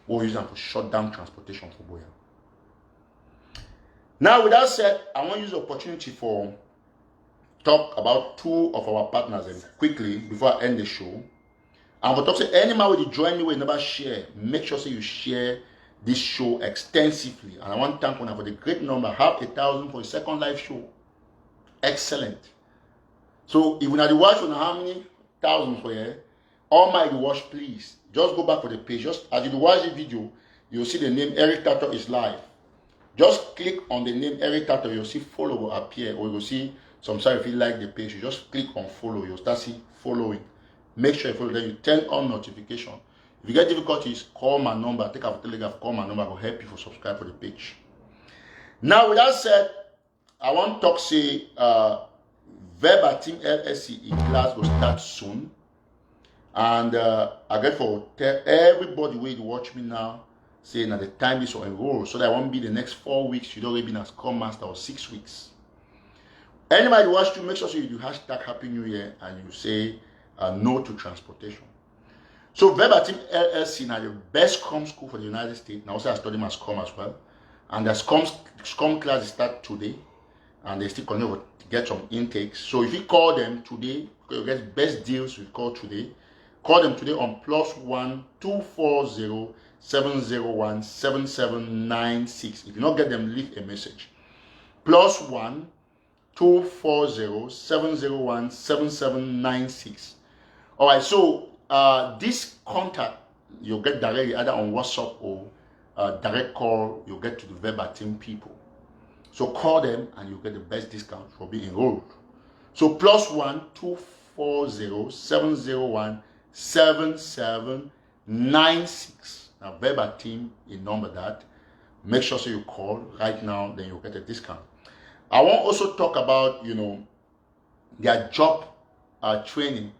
We'll use them to shut down transportation for Boya. Now, with that said, I want to use the opportunity for talk about two of our partners quickly before I end the show. And for talk say any man will join me, will never share. Make sure so you share this show extensively. And I want to thank one for the great number. Have 1,000 for a second live show. Excellent. So if you not watch on how many thousands for here, all my watch, please just go back for the page. Just as you watch the video, you'll see the name Eric TATAW is live. Just click on the name Eric TATAW, you'll see follow will appear, or you'll see some side if you like the page. You just click on follow, you'll start see following. Make sure you follow, then you turn on notification. If you get difficulties, call my number, take out Telegraph, call my number, I will help you for subscribe for the page. Now, with that said, I want to talk say Verbatim LSC class will start soon. And I get for tell everybody where you watch me now, saying that the time is to enroll, so that it won't be the next 4 weeks, you don't already be as Scrum Master or 6 weeks. Anybody watch you, make sure so you do hashtag Happy New Year and you say no to transportation. So Verbatim LLC now the best Scrum school for the United States. Now also I study my Scrum as well. And the Scrum class start today. And they still continue to get some intakes. So if you call them today, you get best deals we call today. Call them today on +1 240 701 7796. If you not get them, leave a message. +1 240 701 7796. All right, so this contact you'll get directly either on WhatsApp or direct call. You'll get to the Verbatim people. So call them and you'll get the best discount for being enrolled. So +1 240 701 7796. Now Verbatim, a number that. Make sure so you call right now, then you'll get a discount. I want also talk about, their job training.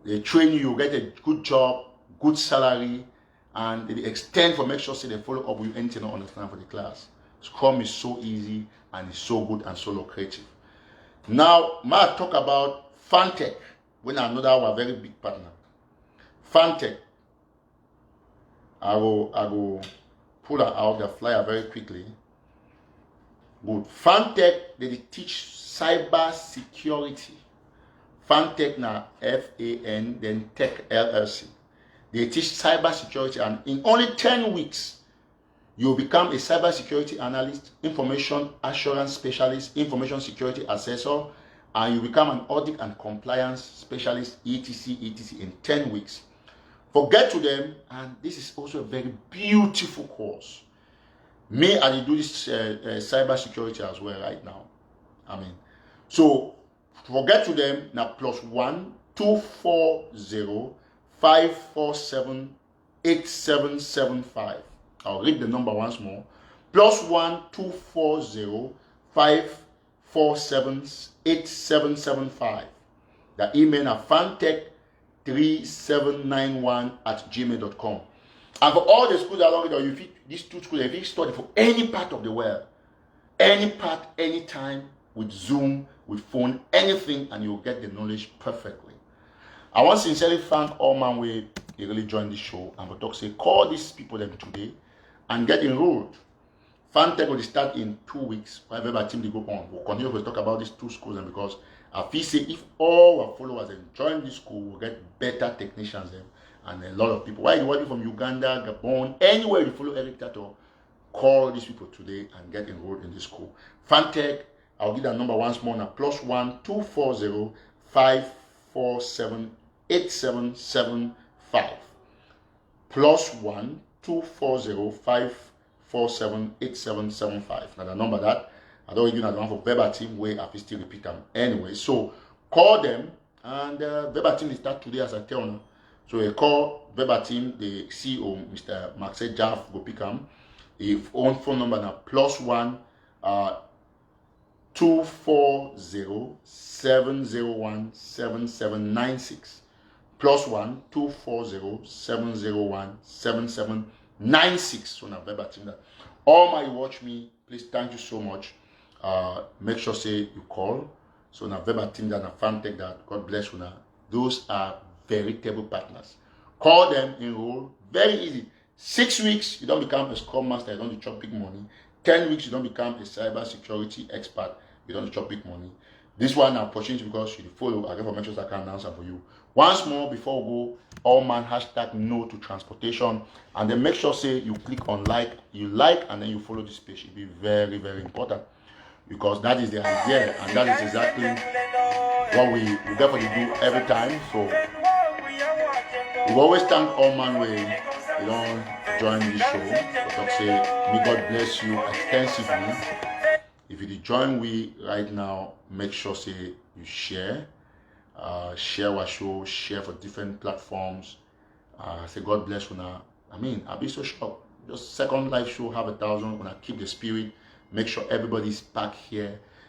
They train you, you get a good job, good salary, and they extend for make sure so they follow up with anything you don't understand for the class. Scrum is so easy and it's so good and so lucrative. Now, I talk about Fantech, when another our very big partner. Fantech. I will pull out the flyer very quickly. Good. Fantech, they teach cyber security. Fantech na FAN, then Tech LLC. They teach cyber security, and in only 10 weeks, you'll become a cyber security analyst, information assurance specialist, information security assessor, and you become an audit and compliance specialist, etc., etc. in 10 weeks. Forget to them, and this is also a very beautiful course. Me, I do this cyber security as well right now. So forget to them now. +1 240 547 8775. I'll read the number once more. +1 240 547 8775. The email at fantech3791@gmail.com. And for all the schools along with you, these two schools, if you study for any part of the world, any part, anytime, with Zoom, with phone, anything, and you'll get the knowledge perfectly. I want to sincerely thank all man way they really joined the show, and for talk say call these people them today and get enrolled. Fantech will start in 2 weeks. Whatever Verbatim they go on, we'll continue to talk about these two schools, and because I feel say if all our followers join this school, we'll get better technicians and a lot of people. Why are you working from Uganda, Gabon, anywhere you follow Eric TATAW, call these people today and get enrolled in this school. Fantech, I'll give that number once more now. +1 240 547 8775. +1 240 547 8775. Now the number that I don't even know the one for Verbatim way. I still repeat them anyway. So call them, and Verbatim is start today as I tell you. So you call Verbatim, the CEO, Mr. Maxey Jaff, go pick him. His own phone number now +1 240 701 7796. +1 240 701 7796. 96. So now verbatim that. All my watch me, please thank you so much. Make sure say you call. So now verbatim that, na fan take that. God bless you now. Those are veritable partners. Call them, enroll. Very easy. 6 weeks, you don't become a scrum master, you don't chop big money. 10 weeks, you don't become a cyber security expert, you don't chop big money. This one now opportunity because you follow. I get for mentions I can answer for you. Once more before we go, all man hashtag no to transportation, and then make sure say you click on like, and then you follow this page. It'll be very, very important because that is the idea, and that is exactly what we definitely do every time. So we always thank all man way you don't join this show. But I'll say, may God bless you extensively. If you join we right now, make sure say you share. Share our show, share for different platforms. Say God bless you now. I mean, I'll be so shocked. Just second live show have 1,000. When I keep the spirit, make sure everybody's back here.